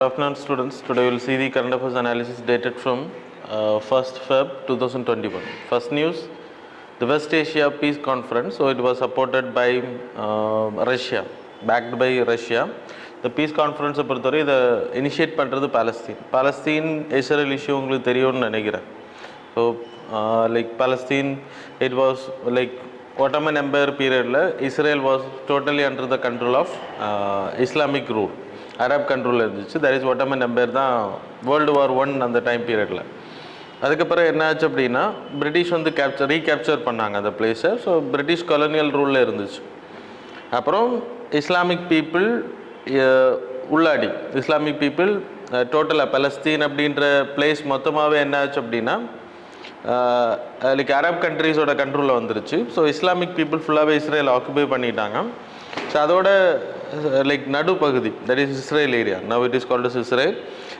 Good afternoon, students. Today we will see the current affairs analysis dated from 1st Feb 2021. First news, the West Asia Peace Conference. So it was supported by Russia, backed by Russia. The peace conference பொறுத்தவரை இதை initiate பண்ணுறது Palestine Israel issue உங்களுக்கு தெரியும்னு நினைக்கிறேன். So like Palestine it was like Ottoman Empire period, Israel was totally under the control of Islamic rule. Arab control இருந்துச்சு. That is Ottoman Empire தான் World War I அந்த time பீரியடில். அதுக்கப்புறம் என்ன ஆச்சு அப்படின்னா பிரிட்டிஷ் வந்து ரீகேப்சர் பண்ணாங்க அந்த பிளேஸை. ஸோ பிரிட்டிஷ் கொலோனியல் ரூலில் இருந்துச்சு. அப்புறம் இஸ்லாமிக் பீப்புள் உள்ளாடி இஸ்லாமிக் பீப்புள் டோட்டலாக பலஸ்தீன் அப்படின்ற பிளேஸ் மொத்தமாகவே என்ன ஆச்சு அப்படின்னா லைக் அரப் கண்ட்ரீஸோட கண்ட்ரோலில் வந்துருச்சு. ஸோ இஸ்லாமிக் பீப்புள் ஃபுல்லாகவே இஸ்ரேல் ஆக்குபை பண்ணிட்டாங்க. ஸோ அதோட லைக் நடுப்பகுதி that is Israel area, now it is called as Israel.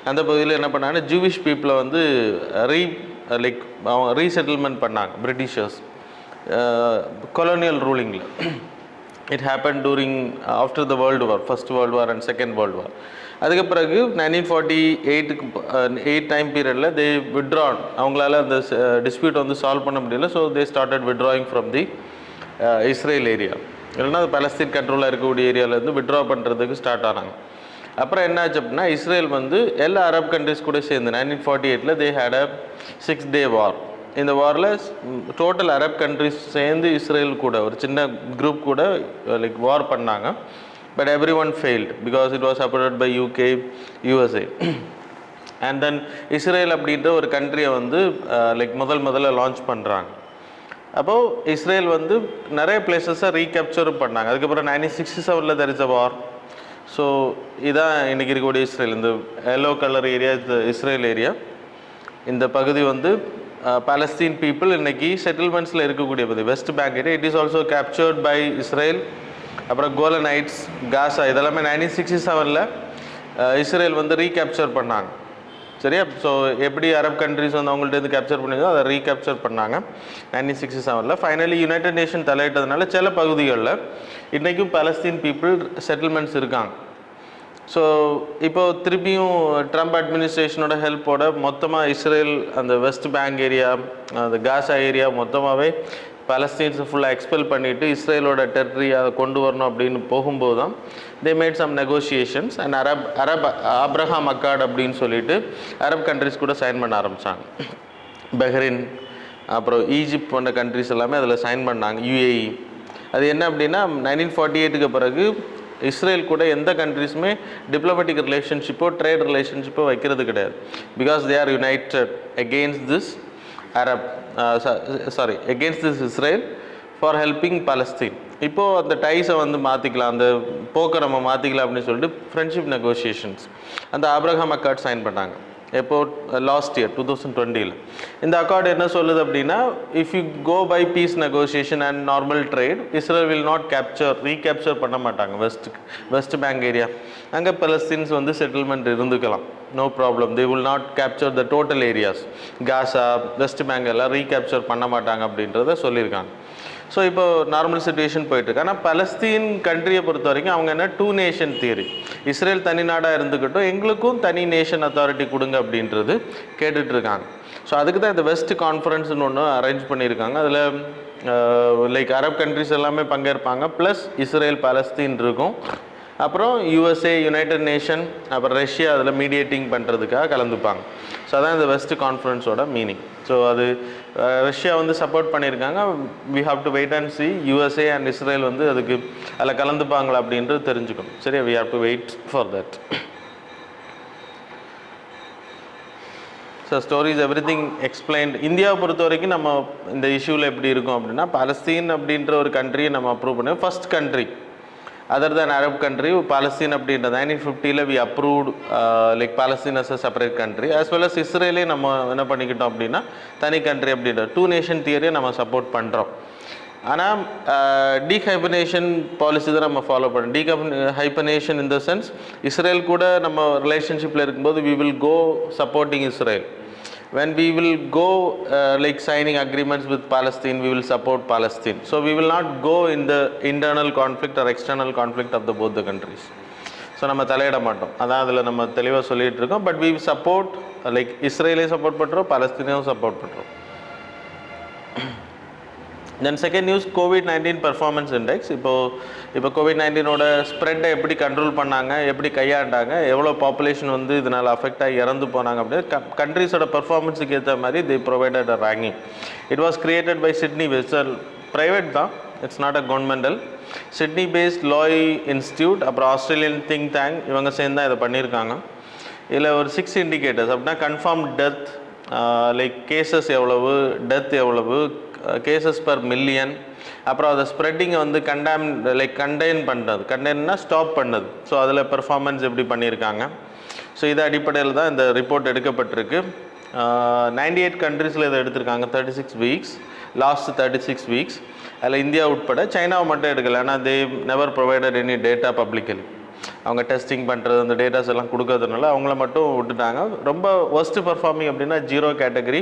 அந்த பகுதியில் என்ன பண்ணாங்கன்னா ஜூவிஷ் பீப்புளை வந்து ரீசெட்டில்மெண்ட் பண்ணாங்க பிரிட்டிஷர்ஸ் கொலோனியல் ரூலிங்கில். It happen during after the world war, first world war and second world war. அதுக்கு பிறகு 1948 டைம் பீரியடில் தே விட்ரான், அவங்களால அந்த டிஸ்பியூட் வந்து சால்வ் பண்ண முடியல. So they started withdrawing from the Israel area, இல்லைன்னா அது பலஸ்தீன் கண்ட்ரோலாக இருக்கக்கூடிய ஏரியாவிலேருந்து விட்ரா பண்ணுறதுக்கு ஸ்டார்ட் ஆனாங்க. அப்புறம் என்ன ஆச்சு அப்படின்னா இஸ்ரேல் வந்து எல்லா அரப் கண்ட்ரிஸ் கூட சேர்ந்து 1948 தே ஹேட் அ 6-day வார். இந்த வாரில் டோட்டல் அரப் கண்ட்ரிஸ் சேர்ந்து இஸ்ரேல் கூட ஒரு சின்ன குரூப் கூட லைக் வார் பண்ணாங்க. But everyone failed because it was supported by UK, USA. And then Israel அப்படின்ற ஒரு கண்ட்ரியை வந்து லைக் முதல்ல லான்ச் பண்ணுறாங்க. அப்போது இஸ்ரேல் வந்து நிறைய பிளேசஸை ரீகேப்சரும் பண்ணாங்க. அதுக்கப்புறம் 1967 there is a war. So இதான் இன்றைக்கி இருக்கக்கூடிய இஸ்ரேல். இந்த எல்லோ கலர் ஏரியா இது இஸ்ரேல் ஏரியா. இந்த பகுதி வந்து பாலஸ்தீன் பீப்புள் இன்றைக்கி செட்டில்மெண்ட்ஸில் இருக்கக்கூடிய பகுதி west bank area. It is also captured by Israel. அப்புறம் கோலன் ஹைட்ஸ், காசா இதெல்லாமே 1967 இஸ்ரேல் வந்து ரீகேப்சர் பண்ணாங்க. சரியா? ஸோ எப்படி அரப் கண்ட்ரிஸ் வந்து அவங்கள்ட்ட கேப்சர் பண்ணியதோ அதை ரீகேப்சர் பண்ணாங்க 1967. ஃபைனலி யுனைடெட் நேஷன் தலையிட்டதுனால சில பகுதிகளில் இன்றைக்கும் பாலஸ்தீன் பீப்புள் செட்டில்மெண்ட்ஸ் இருக்காங்க. ஸோ இப்போது திருப்பியும் ட்ரம்ப் அட்மினிஸ்ட்ரேஷனோட ஹெல்ப்போட மொத்தமாக இஸ்ரேல் அந்த வெஸ்ட் பேங்க் ஏரியா, அந்த காசா ஏரியா மொத்தமாகவே பாலஸ்தீன்ஸை ஃபுல்லாக எக்ஸ்பெல் பண்ணிவிட்டு இஸ்ரேலோட டெரிட்டரி அதை கொண்டு வரணும் அப்படின்னு போகும்போது தான் they made some negotiations and Abraham accord அப்படின்னு சொல்லிட்டு அரப் கண்ட்ரிஸ் கூட சைன் பண்ண ஆரம்பித்தாங்க. பஹ்ரைன் அப்புறம் ஈஜிப்ட் போன்ற கண்ட்ரிஸ் எல்லாமே அதில் சைன் பண்ணாங்க. UAE அது என்ன அப்படின்னா 1948க்கு பிறகு இஸ்ரேல் கூட எந்த கண்ட்ரிஸுமே டிப்ளமேட்டிக் ரிலேஷன்ஷிப்போ ட்ரேட் ரிலேஷன்ஷிப்போ வைக்கிறது கிடையாது. Because they are united against this against this Israel for helping Palestine. இப்போது அந்த டைஸை வந்து மாற்றிக்கலாம், அந்த போக்கை நம்ம மாற்றிக்கலாம் அப்படின்னு சொல்லிட்டு ஃப்ரெண்ட்ஷிப் நெகோசியேஷன்ஸ் அந்த ஆப்ரஹாம் அக்கார்ட் சைன் பண்ணாங்க. எப்போது லாஸ்ட் இயர் 2020. இந்த அக்கார்டு என்ன சொல்லுது அப்படின்னா if you go by peace negotiation and normal trade Israel will not recapture பண்ண மாட்டாங்க வெஸ்ட் பேங்க் ஏரியா. அங்கே பலஸ்தீன்ஸ் வந்து செட்டில்மெண்ட் இருந்துக்கலாம், no problem. They will not capture the total areas. Gaza west bank எல்லாம் ரீகேப்சர் பண்ண மாட்டாங்க அப்படின்றத சொல்லியிருக்காங்க. ஸோ இப்போ நார்மல் சுச்சுவேஷன் போயிட்டுருக்கு. ஆனால் பலஸ்தீன் கண்ட்ரியை பொறுத்த வரைக்கும் அவங்க என்ன 2 நேஷன் தியரி, இஸ்ரேல் தனி நாடாக இருந்துக்கிட்டும் எங்களுக்கும் தனி நேஷன் அத்தாரிட்டி கொடுங்க அப்படின்றது கேட்டுட்ருக்காங்க. ஸோ அதுக்கு தான் இந்த வெஸ்ட் கான்ஃபரன்ஸ்னு ஒன்று அரேஞ்ச் பண்ணியிருக்காங்க. அதில் லைக் அரப் கண்ட்ரிஸ் எல்லாமே பங்கேற்பாங்க, ப்ளஸ் இஸ்ரேல் பாலஸ்தீன் இருக்கும். அப்புறம் USA, யுனைடெட் நேஷன், அப்புறம் ரஷ்யா அதில் மீடியேட்டிங் பண்ணுறதுக்காக கலந்துப்பாங்க. ஸோ அதான் இந்த வெஸ்ட் கான்ஃபரன்ஸோட மீனிங். ஸோ அது ரஷ்யா வந்து சப்போர்ட் பண்ணியிருக்காங்க. We have to wait and see USA and Israel வந்து அதுக்கு அதில் கலந்துப்பாங்களா அப்படின்றது தெரிஞ்சுக்கணும். சரியா? We have to wait for that. So stories everything explained. இந்தியாவை பொறுத்த வரைக்கும் நம்ம இந்த இஷ்யூவில் எப்படி இருக்கும் அப்படின்னா பாலஸ்தீன் அப்படின்ற ஒரு கண்ட்ரியை நம்ம அப்ரூவ் பண்ணோம். First country other than Arab country Palestine அப்படின்ற 1950 we approved like Palestine as a separate country. As well as இஸ்ரேலே நம்ம என்ன பண்ணிக்கிட்டோம் அப்படின்னா தனி கண்ட்ரி அப்படின்ற 2 நேஷன் தியரியை நம்ம சப்போர்ட் பண்ணுறோம். ஆனால் டீஹைபனேஷன் பாலிசி தான் நம்ம ஃபாலோ பண்ணுறோம். டீஹைபனேஷன் இன் த சென்ஸ் இஸ்ரேல் கூட நம்ம ரிலேஷன்ஷிப்பில் இருக்கும்போது we will go supporting Israel. When we will go like signing agreements with Palestine, we will support Palestine. So we will not go in the internal conflict or external conflict of both the countries. So நம்ம தலையிட மாட்டோம், அதான் அதில் நம்ம தெளிவாக சொல்லிகிட்டு இருக்கோம். But we support, like இஸ்ரேலையும் சப்போர்ட் பண்ணுறோம், பலஸ்தீனையும் சப்போர்ட் பண்ணுறோம். Then second news, COVID-19 performance index. இப்போ COVID-19ஓட ஸ்ப்ரெட்டை எப்படி கண்ட்ரோல் பண்ணாங்க, எப்படி கையாண்டாங்க, எவ்வளோ பாப்புலேஷன் வந்து இதனால் அஃபெக்ட் ஆகி இறந்து போனாங்க அப்படின்னு கண்ட்ரீஸோட பர்ஃபார்மன்ஸுக்கு ஏற்ற மாதிரி the provided a ranking. It was created by Sydney based, private தான், it's not a governmental. Sydney based Lowy institute, அப்புறம் ஆஸ்திரேலியன் திங்க் டேங்க், இவங்க சேர்ந்து தான் இதை பண்ணியிருக்காங்க. இதில் ஒரு 6 இண்டிகேட்டர்ஸ் அப்படின்னா கன்ஃபார்ம் டெத், லைக் கேசஸ் எவ்வளவு, டெத் எவ்வளவு, கேசஸ் பர் மில்லியன், அப்புறம் அதை ஸ்ப்ரெட்டிங்கை வந்து கண்டெயின் பண்ணுறது, கண்டெயின்னா ஸ்டாப் பண்ணது. ஸோ அதில் பெர்ஃபார்மன்ஸ் எப்படி பண்ணியிருக்காங்க. ஸோ இது அடிப்படையில் தான் இந்த ரிப்போர்ட் எடுக்கப்பட்டிருக்கு. 98 கண்ட்ரீஸில் இதை எடுத்திருக்காங்க, 36 வீக்ஸ், லாஸ்ட் 36 வீக்ஸ். அதில் இந்தியா உட்பட, சைனாவை மட்டும் எடுக்கலை, ஏன்னா they never provided any data publicly. அவங்க டெஸ்டிங் பண்ணுறது, அந்த டேட்டாஸ் எல்லாம் கொடுக்கறதுனால அவங்கள மட்டும் விட்டுட்டாங்க. ரொம்ப ஒஸ்ட்டு பர்ஃபார்மிங் அப்படின்னா 0 கேட்டகரி,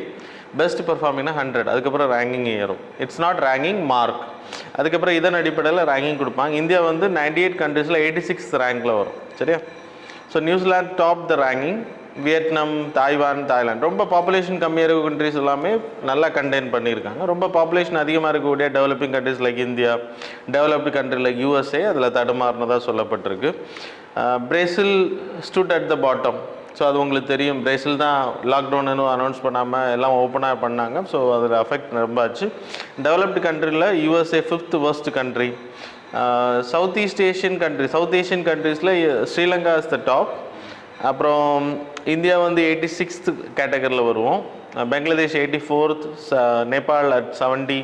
பெஸ்ட் பர்ஃபார்மிங்னா 100, அதுக்கப்புறம் ரேங்கிங் ஏறும். It's not ranking, mark. அதுக்கப்புறம் இதன் அடிப்படையில் ரேங்கிங் கொடுப்பாங்க. இந்தியா வந்து 98 கண்ட்ரீஸில் 86th ரேங்கில் வரும், சரியா. ஸோ நியூசிலாந்து டாப் த ரேங்கிங், வியட்நாம், தாய்வான், தாய்லாந்து, ரொம்ப பாப்புலேஷன் கம்மியாக இருக்க கண்ட்ரிஸ் எல்லாமே நல்லா கண்டெயின் பண்ணியிருக்காங்க. ரொம்ப பாப்புலேஷன் அதிகமாக இருக்கக்கூடிய developing countries like India, developed country like USA அதில் தடுமாறினதாக சொல்லப்பட்டிருக்கு. Brazil stood at the bottom. So அது உங்களுக்கு தெரியும், பிரேசில் தான் லாக்டவுன்னு அனௌன்ஸ் பண்ணாமல் எல்லாம் ஓப்பனாக பண்ணாங்க. ஸோ அதில் அஃபெக்ட் ரொம்ப ஆச்சு. டெவலப்டு கண்ட்ரியில் USA 5th worst country. South Asian கண்ட்ரீஸில் ஸ்ரீலங்கா இஸ் த டாப். அப்புறம் இந்தியா வந்து 86th கேட்டகரியில் வருவோம், Bangladesh 84th, Nepal at 70,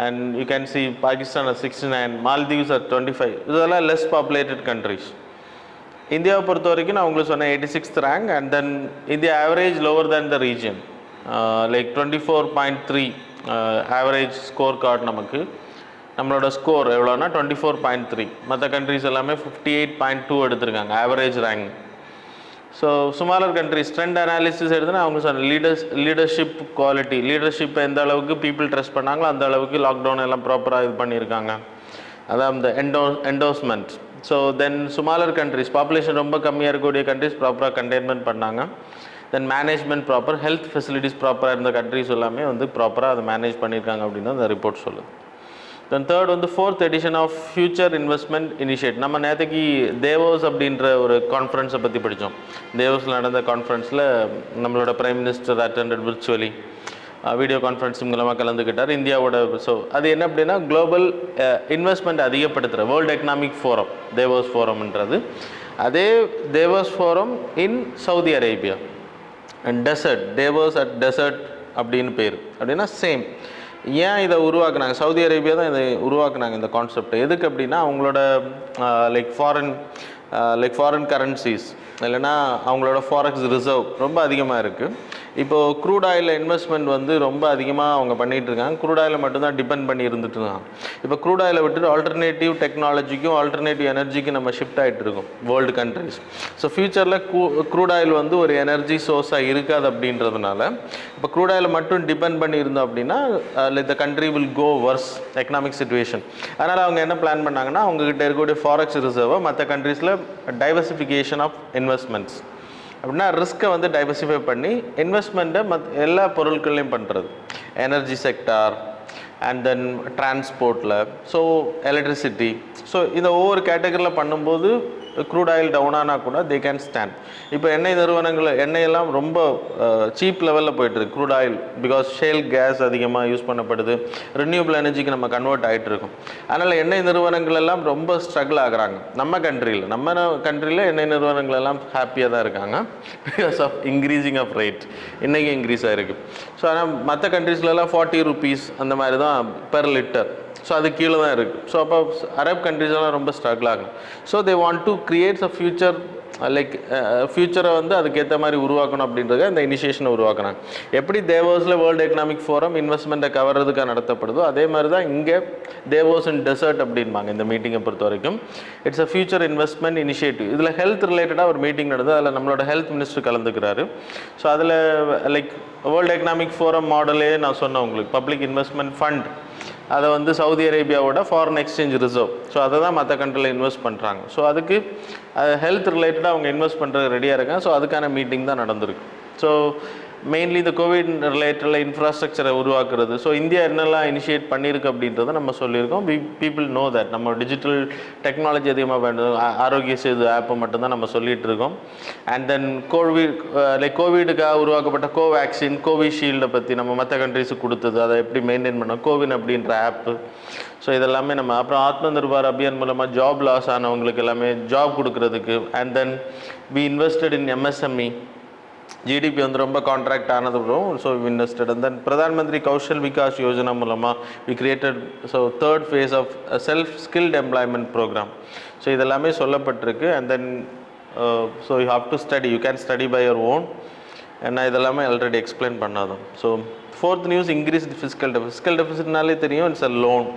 and you can see Pakistan at 69, Maldives at 25. இதெல்லாம் லெஸ் பாப்புலேட்டட் கண்ட்ரிஸ். இந்தியாவை பொறுத்த வரைக்கும் நான் உங்களுக்கு சொன்னேன் 86th rank, and then India average lower than the region, like 24.3 average score card. நம்மளோட ஸ்கோர் எவ்வளோனா 24.3. மற்ற கண்ட்ரிஸ் எல்லாமே 58.2 எடுத்திருக்காங்க average rank. So smaller countries trend analysis எடுத்துன்னா அவங்க சொன்ன லீடர்ஷிப் குவாலிட்டி, லீடர்ஷிப்பை எந்த அளவுக்கு பீப்புள் ட்ரஸ்ட் பண்ணாங்களோ அந்த அளவுக்கு லாக்டவுன் எல்லாம் ப்ராப்பராக இது பண்ணியிருக்காங்க. அதான் இந்த endorsement. So then smaller countries, population ரொம்ப கம்மியாக இருக்கக்கூடிய கண்ட்ரிஸ் ப்ராப்பராக கண்டெயின்மெண்ட் பண்ணாங்க. Then management proper, health facilities ப்ராப்பராக இருந்த கண்ட்ரிஸ் எல்லாமே வந்து ப்ராப்பராக அதை மேனேஜ் பண்ணியிருக்காங்க அப்படின்னு அந்த ரிப்போர்ட் சொல்லுது. தென் தேர்ட் வந்து 4th edition of future investment initiate. நம்ம நேற்றுக்கு தேவோஸ் அப்படின்ற ஒரு கான்ஃபரன்ஸை பற்றி படித்தோம். தேவோஸில் நடந்த கான்ஃபரன்ஸில் நம்மளோட prime minister attended virtually, video conferencing மூலமாக கலந்துக்கிட்டார். இந்தியாவோட ஸோ அது என்ன அப்படின்னா குளோபல் இன்வெஸ்ட்மெண்ட் அதிகப்படுத்துகிற வேர்ல்டு எக்கனாமிக் ஃபோரம், தேவோஸ் ஃபோரம்ன்றது. அதே Davos forum in Saudi Arabia and desert, Davos at desert அப்படின்னு பேர். அப்படின்னா சேம். ஏன் இதை உருவாக்குனாங்க, சவுதி அரேபியா தான் இதை உருவாக்குனாங்க இந்த கான்செப்ட். எதுக்கு அப்படின்னா அவங்களோட ஃபாரின் கரன்சிஸ் இல்லைன்னா அவங்களோட ஃபாரெக்ஸ் ரிசர்வ் ரொம்ப அதிகமாக இருக்குது. இப்போது க்ரூட் ஆயில் இன்வெஸ்ட்மெண்ட் வந்து ரொம்ப அதிகமாக அவங்க பண்ணிகிட்டு இருக்காங்க. க்ரூட் ஆயிலை மட்டும்தான் டிபெண்ட் பண்ணி இருந்துட்டு இருக்காங்க. இப்போ க்ரூட் ஆயிலை விட்டுட்டு ஆல்டர்னேட்டிவ் டெக்னாலஜிக்கும் ஆல்டர்னேட்டிவ் எனர்ஜிக்கும் நம்ம ஷிஃப்ட் ஆகிட்டு இருக்கோம் வேர்ல்டு கண்ட்ரிஸ். ஸோ ஃபியூச்சரில் க்ரூட் ஆயில் வந்து ஒரு எனர்ஜி சோர்ஸாக இருக்காது அப்படின்றதுனால இப்போ க்ரூட் ஆயிலை மட்டும் டிபெண்ட் பண்ணி இருந்தோம் அப்படின்னா the country will go worse economic situation. அதனால் அவங்க என்ன பிளான் பண்ணாங்கன்னா அவங்ககிட்ட இருக்கக்கூடிய ஃபாரெக்ஸ் ரிசர்வை மற்ற கண்ட்ரீஸில் டைவர்சிஃபிகேஷன் ஆஃப் இன்வெஸ்ட்மெண்ட்ஸ் அப்படின்னா ரிஸ்க்கை வந்து டைவர்சிஃபை பண்ணி இன்வெஸ்ட்மெண்ட்டை எல்லா பொருட்கள்லையும் பண்ணுறது, எனர்ஜி செக்டார் அண்ட் தென் டிரான்ஸ்போர்ட்டில், ஸோ எலக்ட்ரிசிட்டி. ஸோ இந்த ஒவ்வொரு கேட்டகரியில் பண்ணும்போது க்ரூட் ஆயில் டவுன் ஆனால் கூட தே கேன் ஸ்டாண்ட். இப்போ எண்ணெய் நிறுவனங்கள் எண்ணெயெல்லாம் ரொம்ப சீப் லெவலில் போய்ட்டுருக்கு crude oil, because shale gas அதிகமாக யூஸ் பண்ணப்படுது, ரினியூபிள் எனர்ஜிக்கு நம்ம கன்வெர்ட் ஆகிட்டு இருக்கோம். அதனால் எண்ணெய் நிறுவனங்கள் எல்லாம் ரொம்ப ஸ்ட்ரகிள் ஆகுறாங்க. நம்ம கண்ட்ரியில் எண்ணெய் நிறுவனங்கள் எல்லாம் ஹாப்பியாக தான் இருக்காங்க because of increasing of rate. இன்றைக்கி இன்க்ரீஸ் ஆகிருக்கு. ஸோ ஆனால் மற்ற கண்ட்ரீஸ்லலாம் 40 rupees அந்த மாதிரி தான் பெர் லிட்டர். ஸோ அது கீழே தான் இருக்குது. ஸோ அப்போ அரப் கண்ட்ரீஸ்லாம் ரொம்ப ஸ்ட்ரகிள் ஆகும். So they want to creates a future, like ஃபியூச்சரை வந்து அதுக்கேற்ற மாதிரி உருவாக்கணும் அப்படின்றத இந்த இனிஷியேஷனை உருவாக்குனாங்க. எப்படி தேவோஸில் வேர்ல்டு எக்கனாமிக் ஃபோரம் இன்வெஸ்ட்மெண்ட்டை கவர்றதுக்காக நடத்தப்படுதோ அதே மாதிரி தான் இங்கே தேவோஸ் இன் டெசர்ட் அப்படின்பாங்க இந்த மீட்டிங்கை பொறுத்த வரைக்கும். It's a future investment initiative. இதில் ஹெல்த் ரிலேட்டடாக ஒரு மீட்டிங் நடந்தது. அதில் நம்மளோட ஹெல்த் மினிஸ்டர் கலந்துக்கிறாரு. ஸோ அதில் லைக் வேர்ல்டு எக்கனாமிக் ஃபோரம் மாடலே நான் சொன்னேன் உங்களுக்கு, பப்ளிக் இன்வெஸ்ட்மெண்ட் ஃபண்ட் அதை வந்து சவுதி அரேபியாவோட ஃபாரின் எக்ஸ்சேஞ்ச் ரிசர்வ். ஸோ அதை தான் மற்ற கண்ட்ரியில் இன்வெஸ்ட் பண்ணுறாங்க. ஸோ அதுக்கு ஹெல்த் ரிலேட்டடாக அவங்க இன்வெஸ்ட் பண்ணுறது ரெடியாக இருக்காங்க. ஸோ அதுக்கான மீட்டிங் தான் நடந்திருக்கு. ஸோ மெயின்லி இந்த கோவிட் ரிலேட்டடில் இன்ஃப்ராஸ்ட்ரக்சரை உருவாக்குறது. ஸோ இந்தியா என்னெல்லாம் இனிஷியேட் பண்ணியிருக்கு அப்படின்றத நம்ம சொல்லியிருக்கோம். பீப்புள் நோ தட் நம்ம டிஜிட்டல் டெக்னாலஜி அதிகமாக வேண்டும். ஆரோக்கிய சேது ஆப்பை மட்டும்தான் நம்ம சொல்லிகிட்டு இருக்கோம். அண்ட் தென் கோவிடுக்காக உருவாக்கப்பட்ட கோவேக்சின், கோவிஷீல்டை பற்றி நம்ம மற்ற கண்ட்ரிஸுக்கு கொடுத்தது, அதை எப்படி மெயின்டைன் பண்ணோம், கோவின் அப்படின்ற ஆப்பு. ஸோ இதெல்லாமே நம்ம அப்புறம் ஆத்ம நிர்பார் அபியான் மூலமாக ஜாப் லாஸ் ஆனவங்களுக்கு எல்லாமே ஜாப் கொடுக்கறதுக்கு. And then we invested in MSME. GDP வந்து ரொம்ப கான்ட்ராக்ட் ஆனது வரும். So invested. And then Pradhan Mantri Kaushal Vikas Yojana மூலமாக we created third phase of self skilled employment programme. So இதெல்லாமே சொல்லப்பட்டிருக்கு. And then so you have to study, you can study by your own. ஏன்னா இதெல்லாமே already explain பண்ணாதும். So fourth news, increase fiscal deficit. Fiscal டெபிசிட்னாலே தெரியும், it's a loan.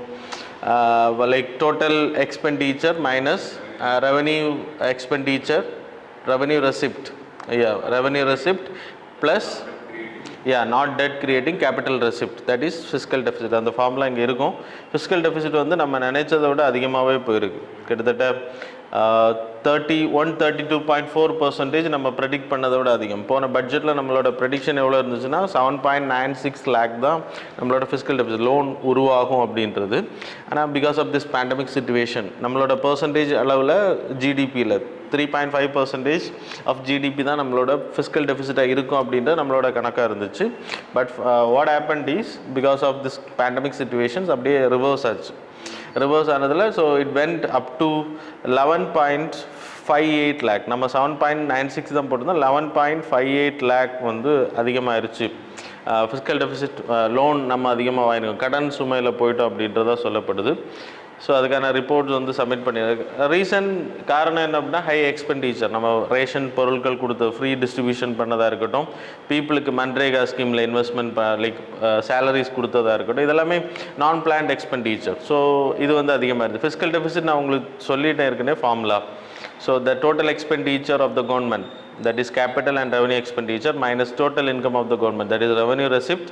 Like total expenditure minus revenue expenditure, revenue receipt. Revenue receipt plus not debt creating capital receipt, that is fiscal deficit. அந்த formula இங்கே இருக்கும். Fiscal deficit வந்து நம்ம நினைச்சதை விட அதிகமாகவே போயிருக்கு. கிட்டத்தட்ட 132.4% நம்ம ப்ரெடிக்ட் பண்ணதை விட அதிகம். போன பட்ஜெட்டில் நம்மளோட ப்ரெடிக்ஷன் எவ்வளோ இருந்துச்சுன்னா 7.96 lakh தான் நம்மளோட ஃபிஸ்கல் டெபிசிட் லோன் உருவாகும் அப்படின்றது. ஆனால் because of this pandemic situation நம்மளோட பர்சன்டேஜ் அளவில் ஜிடிபியில் 3.5% ஆஃப் ஜிடிபி தான் நம்மளோட ஃபிஸ்கல் டெபிசிட்டாக இருக்கும் அப்படின்றது நம்மளோட கணக்காக இருந்துச்சு. But what happened is because of this pandemic situations அப்படியே ரிவர்ஸ் ஆச்சு. ரிவர்ஸ் ஆனதில் so it went up to 11.58 lakh. நம்ம 7.96 தான் போட்டிருந்தோம். 11.58 lakh வந்து அதிகமாகிருச்சு. ஃபிஸ்கல் டெபிசிட் லோன் நம்ம அதிகமாக வாங்கிருக்கோம், கடன் சுமையில் போயிட்டோம் அப்படின்றதா சொல்லப்படுது. ஸோ அதுக்கான ரிப்போர்ட்ஸ் வந்து சப்மிட் பண்ணியிருக்கு. ரீசன் காரணம் என்ன அப்படின்னா ஹை எக்ஸ்பெண்டிச்சர். நம்ம ரேஷன் பொருட்கள் கொடுத்து ஃப்ரீ டிஸ்ட்ரிபியூஷன் பண்ணதாக இருக்கட்டும், பீப்புளுக்கு மன்ரேகா ஸ்கீமில் இன்வெஸ்ட்மெண்ட் லைக் சேலரிஸ் கொடுத்ததாக இருக்கட்டும், இதெல்லாமே நான் பிளான்ட் எக்ஸ்பெண்டிச்சர். ஸோ இது வந்து அதிகமாக இருக்குது. ஃபிஸ்கல் டெபிசிட் நான் உங்களுக்கு சொல்லிட்டேன் ஏற்கனவே formula. So the total expenditure of the government, that is capital and revenue expenditure minus total income of the government, that is revenue receipt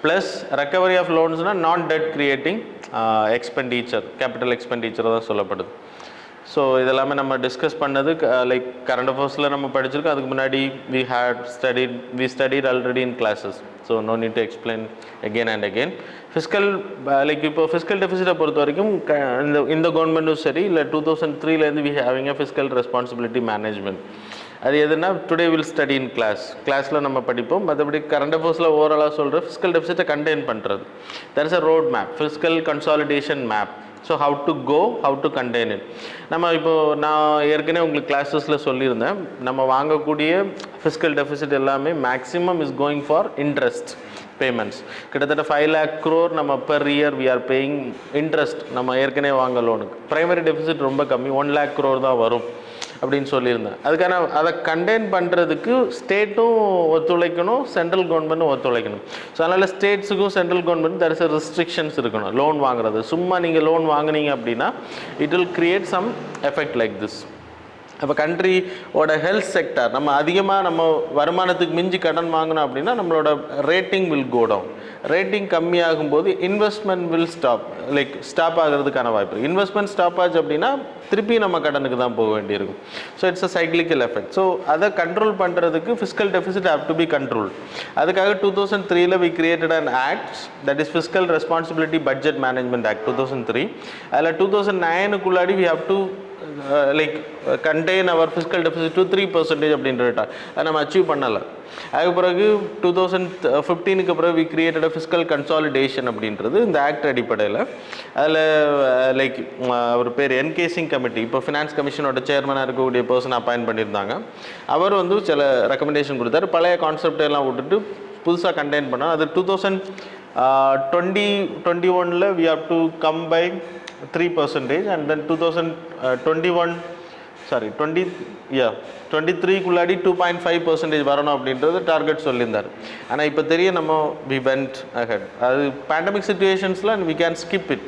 plus recovery of loans na non debt creating expenditure, capital expenditure தான் சொல்லப்படுது. So இதெல்லாமே நம்ம discuss பண்ணது like current அஃபேர்ஸில் நம்ம படிச்சிருக்கோம். அதுக்கு முன்னாடி we studied already in classes, so no need to explain again and again. Fiscal like இப்போ ஃபிஸ்கல் டெபிசிட்டை பொறுத்த வரைக்கும் இந்த கவர்மெண்ட்டும் சரி இல்லை 2003லேருந்து we having a fiscal responsibility management. அது எதுனா டுடே வில் ஸ்டடி இன் கிளாஸில் நம்ம படிப்போம். மற்றபடி கரண்ட் அஃபேர்ஸில் ஓவராலாக சொல்கிற ஃபிஸ்கல் டெபிசிட்டை கண்டெயின் பண்ணுறது. That is a road map, fiscal consolidation map. So how to go, how to contain it. நம்ம இப்போது நான் ஏற்கனவே உங்களுக்கு கிளாஸஸில் சொல்லியிருந்தேன், நம்ம வாங்கக்கூடிய ஃபிஸ்கல் டெபிசிட் எல்லாமே maximum is going for interest payments. கிட்டத்தட்ட 5 lakh crore நம்ம per year we are paying interest. நம்ம ஏற்கனவே வாங்க லோனுக்கு ப்ரைமரி டெபிசிட் ரொம்ப கம்மி, 1 lakh crore தான் வரும் அப்படின்னு சொல்லியிருந்தேன். அதுக்கான அதை கண்டெயின் பண்ணுறதுக்கு ஸ்டேட்டும் ஒத்துழைக்கணும், சென்ட்ரல் கவர்மெண்ட்டும் ஒத்துழைக்கணும். ஸோ அதனால் ஸ்டேட்ஸுக்கும் central government there is restrictions இருக்கணும். லோன் வாங்குறது சும்மா நீங்கள் லோன் வாங்குனீங்க அப்படின்னா it will create some effect like this. அப்போ கண்ட்ரியோட ஹெல்த் செக்டர் நம்ம அதிகமாக நம்ம வருமானத்துக்கு மிஞ்சி கடன் வாங்கினோம் அப்படின்னா நம்மளோட rating will go down. Rating கம்மியாகும்போது இன்வெஸ்ட்மெண்ட் வில் ஸ்டாப் ஆகிறதுக்கான வாய்ப்பு இருக்குது. இன்வெஸ்ட்மெண்ட் ஸ்டாப் ஆச்சு அப்படின்னா திருப்பி நம்ம கடனுக்கு தான் போக வேண்டியிருக்கும். So it's a cyclical effect. So அதை கண்ட்ரோல் பண்ணுறதுக்கு fiscal deficit have to be control. அதுக்காக 2003ல் we created an act, that is fiscal responsibility budget management act 2003. அதில் 2009க்குள்ளாடி we have to contain our fiscal deficit to 3% அப்படின்றத அதை நம்ம achieve பண்ணலை. அதுக்கு பிறகு 2015க்கு பிறகு we created a fiscal consolidation அப்படின்றது இந்த ஆக்ட் அடிப்படையில். அதில் அவர் பேர் என்கே சிங் கமிட்டி, இப்போ ஃபினான்ஸ் கமிஷனோட சேர்மனாக இருக்கக்கூடிய பர்சன் அப்பாயின்ட் பண்ணியிருந்தாங்க. அவர் வந்து சில ரெக்கமெண்டேஷன் கொடுத்தாரு. பழைய கான்செப்ட் எல்லாம் விட்டுட்டு புதுசாக கண்டெயின் பண்ணோம். அது 2021ல் we have to come by 3% and then 23க்குள்ளாடி 2.5% வரணும் அப்படின்றது டார்கெட் சொல்லியிருந்தார். ஆனால் இப்போ தெரிய நம்ம we went ahead. அது பேண்டமிக் சிச்சுவேஷன்ஸில் we can skip it.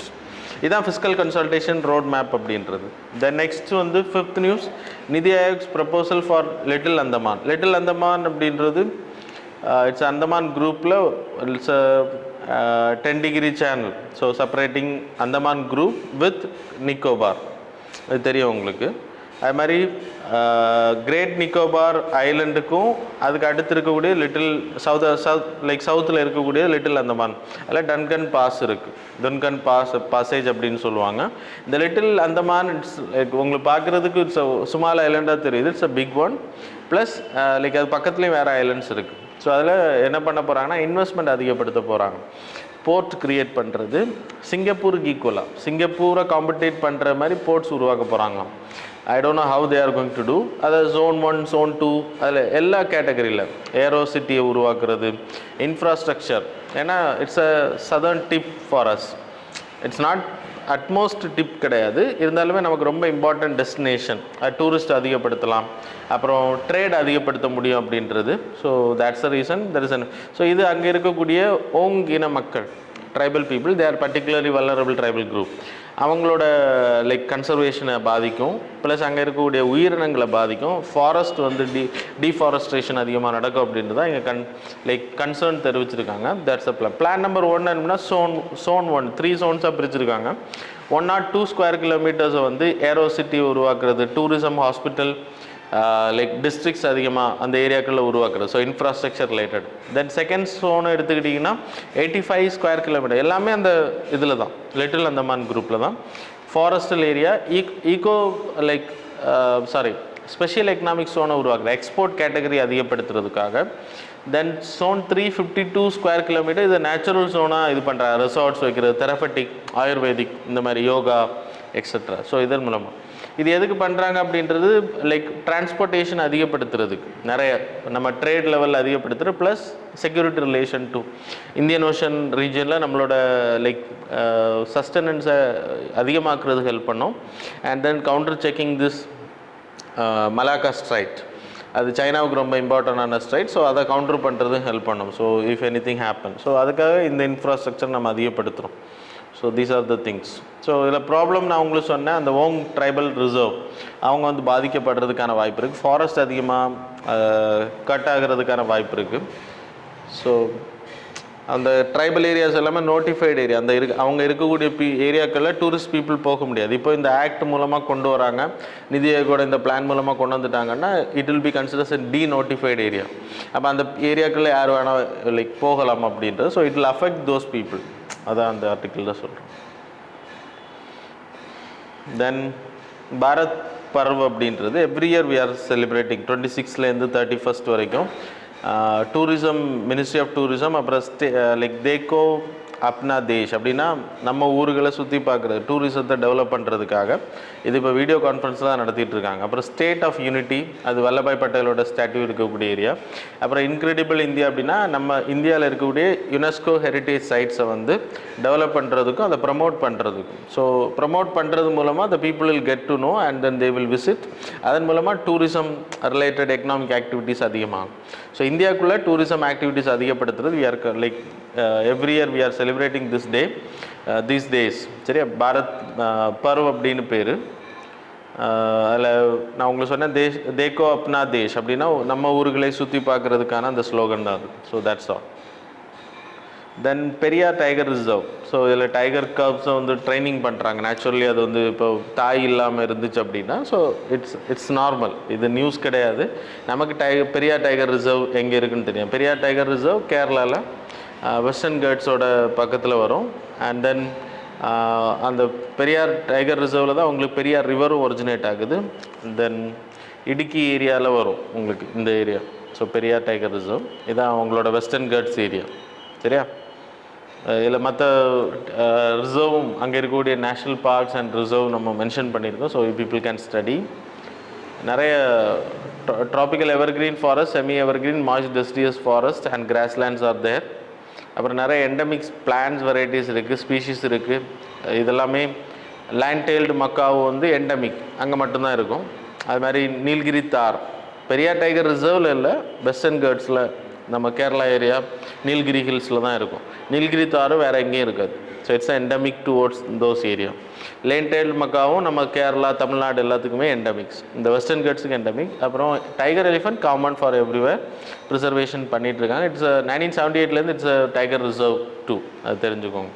இதுதான் ஃபிஸ்கல் கன்சல்டேஷன் ரோட் மேப் அப்படின்றது. தென் நெக்ஸ்ட் வந்து 5th news, NITI Aayog's proposal for little Andaman. Little Andaman அப்படின்றது இட்ஸ் அந்தமான் குரூப்பில் it's 10-degree channel, so separating Andaman group with Nicobar. அது தெரியும் உங்களுக்கு. அது மாதிரி கிரேட் நிக்கோபார் ஐலண்டுக்கும் அதுக்கு அடுத்து இருக்கக்கூடிய லிட்டில் சவுத்தில் இருக்கக்கூடிய லிட்டில் அந்தமான் அதில் டன்கன் பாஸ் இருக்குது. டன்கன் பாசேஜ் அப்படின்னு சொல்லுவாங்க. இந்த லிட்டில் அந்தமான் இட்ஸ் லைக் உங்களுக்கு பார்க்குறதுக்கு இட்ஸ் ஸ்மால் ஐலண்டாக தெரியுது. It's a big one. Plus like அது பக்கத்துலேயும் வேறு ஐலண்ட்ஸ் இருக்குது. ஸோ அதில் என்ன பண்ண போகிறாங்கன்னா இன்வெஸ்ட்மெண்ட் அதிகப்படுத்த போகிறாங்க. போர்ட் க்ரியேட் பண்ணுறது சிங்கப்பூருக்கு ஈக்குவலாக சிங்கப்பூரை காம்படேட் பண்ணுற மாதிரி போர்ட்ஸ் உருவாக்க போகிறாங்க. I don't know how they are going to do. அதாவது zone 1, zone 2 அதில் எல்லா கேட்டகரியில் ஏரோ சிட்டியை உருவாக்குறது, இன்ஃப்ராஸ்ட்ரக்சர். ஏன்னா it's a southern tip for us. It's not utmost tip கிடையாது, இருந்தாலுமே நமக்கு ரொம்ப இம்பார்ட்டன்ட் டெஸ்டினேஷன். டூரிஸ்ட் அதிகப்படுத்தலாம், அப்புறம் ட்ரேட் அதிகப்படுத்த முடியும் அப்படின்றது. So that's the reason there is an. So இது அங்கே இருக்கக்கூடிய ஓங் இன மக்கள், tribal people, they are particularly vulnerable tribal group. அவங்களோட லைக் கன்சர்வேஷனை பாதிக்கும், ப்ளஸ் அங்கே இருக்கக்கூடிய உயிரினங்களை பாதிக்கும். ஃபாரஸ்ட் வந்து டீஃபாரஸ்ட்ரேஷன் அதிகமாக நடக்கும் அப்படின்றது தான் இங்கே லைக் கன்சர்ன் தெரிவிச்சிருக்காங்க. தட்ஸ் அ பிளான் நம்பர் 1 என்னன்னா zone 1 3 zones-ஆக பிரிச்சிருக்காங்க. 102 ஸ்கொயர் கிலோமீட்டர்ஸை வந்து ஏரோ சிட்டி உருவாக்குறது, டூரிசம், ஹாஸ்பிட்டல், லைக் டிஸ்ட்ரிக்ஸ் அதிகமாக அந்த ஏரியாக்களில் உருவாக்குறது. So infrastructure related. Then second ஜோனை எடுத்துக்கிட்டிங்கன்னா 85 ஸ்கொயர் கிலோமீட்டர் எல்லாமே அந்த இதில் தான், லிட்டில் அந்தமான் குரூப்பில் தான். Forestal area, eco like special economic ஜோனை உருவாக்குறது, எக்ஸ்போர்ட் கேட்டகரி அதிகப்படுத்துறதுக்காக. தென் zone 352 ஸ்கொயர் கிலோமீட்டர் இது நேச்சுரல் ஜோனாக இது பண்ணுறாங்க, ரிசார்ட்ஸ் வைக்கிறது, தெரபட்டிக், ஆயுர்வேதிக், இந்த மாதிரி யோகா எக்ஸட்ரா. ஸோ இதன் மூலமாக இது எதுக்கு பண்ணுறாங்க அப்படின்றது லைக் டிரான்ஸ்போர்ட்டேஷன் அதிகப்படுத்துறதுக்கு, நிறைய நம்ம ட்ரேட் லெவலில் அதிகப்படுத்துகிற, plus security relation to Indian ocean ரீஜனில் நம்மளோட லைக் சஸ்டனன்ஸை அதிகமாக்குறதுக்கு ஹெல்ப் பண்ணோம். And then counter checking this Malacca strait, அது சைனாவுக்கு ரொம்ப இம்பார்ட்டண்டான ஸ்ட்ரைட். ஸோ அதை கவுண்டர் பண்ணுறதுக்கு ஹெல்ப் பண்ணோம். So if any thing happen, so அதுக்காக இந்த இன்ஃப்ராஸ்ட்ரக்சர் நம்ம அதிகப்படுத்துகிறோம். So these are the things. So இதில் ப்ராப்ளம் நான் உங்களுக்கு சொன்னேன், அந்த ஓங் ட்ரைபல் ரிசர்வ் அவங்க வந்து பாதிக்கப்படுறதுக்கான வாய்ப்பு இருக்குது. ஃபாரஸ்ட் அதிகமாக கட் ஆகிறதுக்கான வாய்ப்பு இருக்குது. ஸோ அந்த ட்ரைபல் ஏரியாஸ் எல்லாமே நோட்டிஃபைடு ஏரியா, அந்த அவங்க இருக்கக்கூடிய ஏரியாக்களில் டூரிஸ்ட் பீப்புள் போக முடியாது. இப்போ இந்த ஆக்ட் மூலமாக கொண்டு வராங்க, நிதி ஆயோகோட இந்த பிளான் மூலமாக கொண்டு வந்துட்டாங்கன்னா it will be considers the notified area. அப்போ அந்த ஏரியாக்களில் யார் வேணால் லைக் போகலாம் அப்படின்றது. So it will affect those people. அதான் அந்த ஆர்டிக்கிளில் சொல்கிறோம். தென் பாரத் பர்வ் அப்படின்றது every year we are celebrating 26லேருந்து 31 வரைக்கும். டூரிசம், மினிஸ்ட்ரி ஆஃப் டூரிசம், அப்புறம் லைக் தேக்கோ அப்னா தேஷ் அப்படின்னா நம்ம ஊர்களை சுற்றி பார்க்குறது, டூரிசத்தை டெவலப் பண்ணுறதுக்காக இது இப்போ வீடியோ கான்ஃபரன்ஸ் தான் நடத்திட்டு இருக்காங்க. அப்புறம் ஸ்டேட் ஆஃப் யூனிட்டி, அது வல்லபாய் பட்டேலோட ஸ்டாட்யூ இருக்கக்கூடிய ஏரியா. அப்புறம் இன்க்ரெடிபிள் இந்தியா அப்படின்னா நம்ம இந்தியாவில் இருக்கக்கூடிய யுனெஸ்கோ ஹெரிட்டேஜ் சைட்ஸை வந்து டெவலப் பண்ணுறதுக்கும் அதை ப்ரமோட் பண்ணுறதுக்கும். ஸோ ப்ரமோட் பண்ணுறது மூலமாக the people will get to know and then they will visit. அதன் மூலமாக டூரிசம் ரிலேட்டட் எக்கனாமிக் ஆக்டிவிட்டீஸ் அதிகமாகும். ஸோ இந்தியாவுக்குள்ளே டூரிசம் ஆக்டிவிட்டீஸ் அதிகப்படுத்துறது we are like every year we are celebrating this day, these days. சரியா, பாரத் பர்வ் அப்படின்னு பேர். அதில் நான் உங்களுக்கு சொன்னேன் தேக்கோ அப்னா தேஷ் அப்படின்னா நம்ம ஊர்களை சுற்றி பார்க்குறதுக்கான அந்த ஸ்லோகன் தான் அது. So that's all. Then Periyar tiger reserve. So இதில் டைகர் கப்ஸை வந்து ட்ரைனிங் பண்ணுறாங்க. நேச்சுரலி அது வந்து இப்போ தாய் இல்லாமல் இருந்துச்சு அப்படின்னா ஸோ இட்ஸ் நார்மல், இது நியூஸ் கிடையாது. நமக்கு பெரியார் டைகர் ரிசர்வ் எங்கே இருக்குதுன்னு தெரியும். பெரியார் டைகர் ரிசர்வ் கேரளாவில் வெஸ்டர்ன் கேட்ஸோட பக்கத்தில் வரும். அண்ட் தென் அந்த பெரியார் டைகர் ரிசர்வில் தான் உங்களுக்கு பெரியார் ரிவரும் ஒரிஜினேட் ஆகுது. தென் இடுக்கி ஏரியாவில் வரும் உங்களுக்கு இந்த area. So Periyar tiger reserve இதான் அவங்களோட வெஸ்டர்ன் கேட்ஸ் ஏரியா. சரியா, இதில் மற்ற ரிசர்வும் அங்கே இருக்கக்கூடிய நேஷ்னல் பார்க்ஸ் அண்ட் ரிசர்வ் நம்ம மென்ஷன் பண்ணியிருக்கோம். So people can study. நிறைய tropical evergreen forest, semi evergreen, marsh deciduous forest and grasslands are there. அப்புறம் நிறைய எண்டமிக்ஸ் பிளான்ஸ் வெரைட்டிஸ் இருக்குது, ஸ்பீஷீஸ் இருக்குது. இதெல்லாமே லேண்ட் டெயில்டு மக்காவு வந்து எண்டமிக், அங்கே மட்டும்தான் இருக்கும். அது மாதிரி நீல்கிரி தார் பெரியார் டைகர் ரிசர்வில் இல்லை, வெஸ்டர்ன் கேட்ஸில் நம்ம கேரளா ஏரியா நீலகிரி ஹில்ஸில் தான் இருக்கும். நீலகிரி தவிர வேறு எங்கேயும் இருக்காது. So it's endemic towards those area. Lane tail மக்காவும் நம்ம கேரளா தமிழ்நாடு எல்லாத்துக்குமே எண்டமிக்ஸ். இந்த வெஸ்டர்ன் கட்ஸுக்கு எண்டமிக். அப்புறம் tiger elephant common for everywhere, preservation பண்ணிகிட்ருக்காங்க. இட்ஸ் 1978 இட்ஸ் டைகர் ரிசர்வ் 2, அது தெரிஞ்சுக்கோங்க.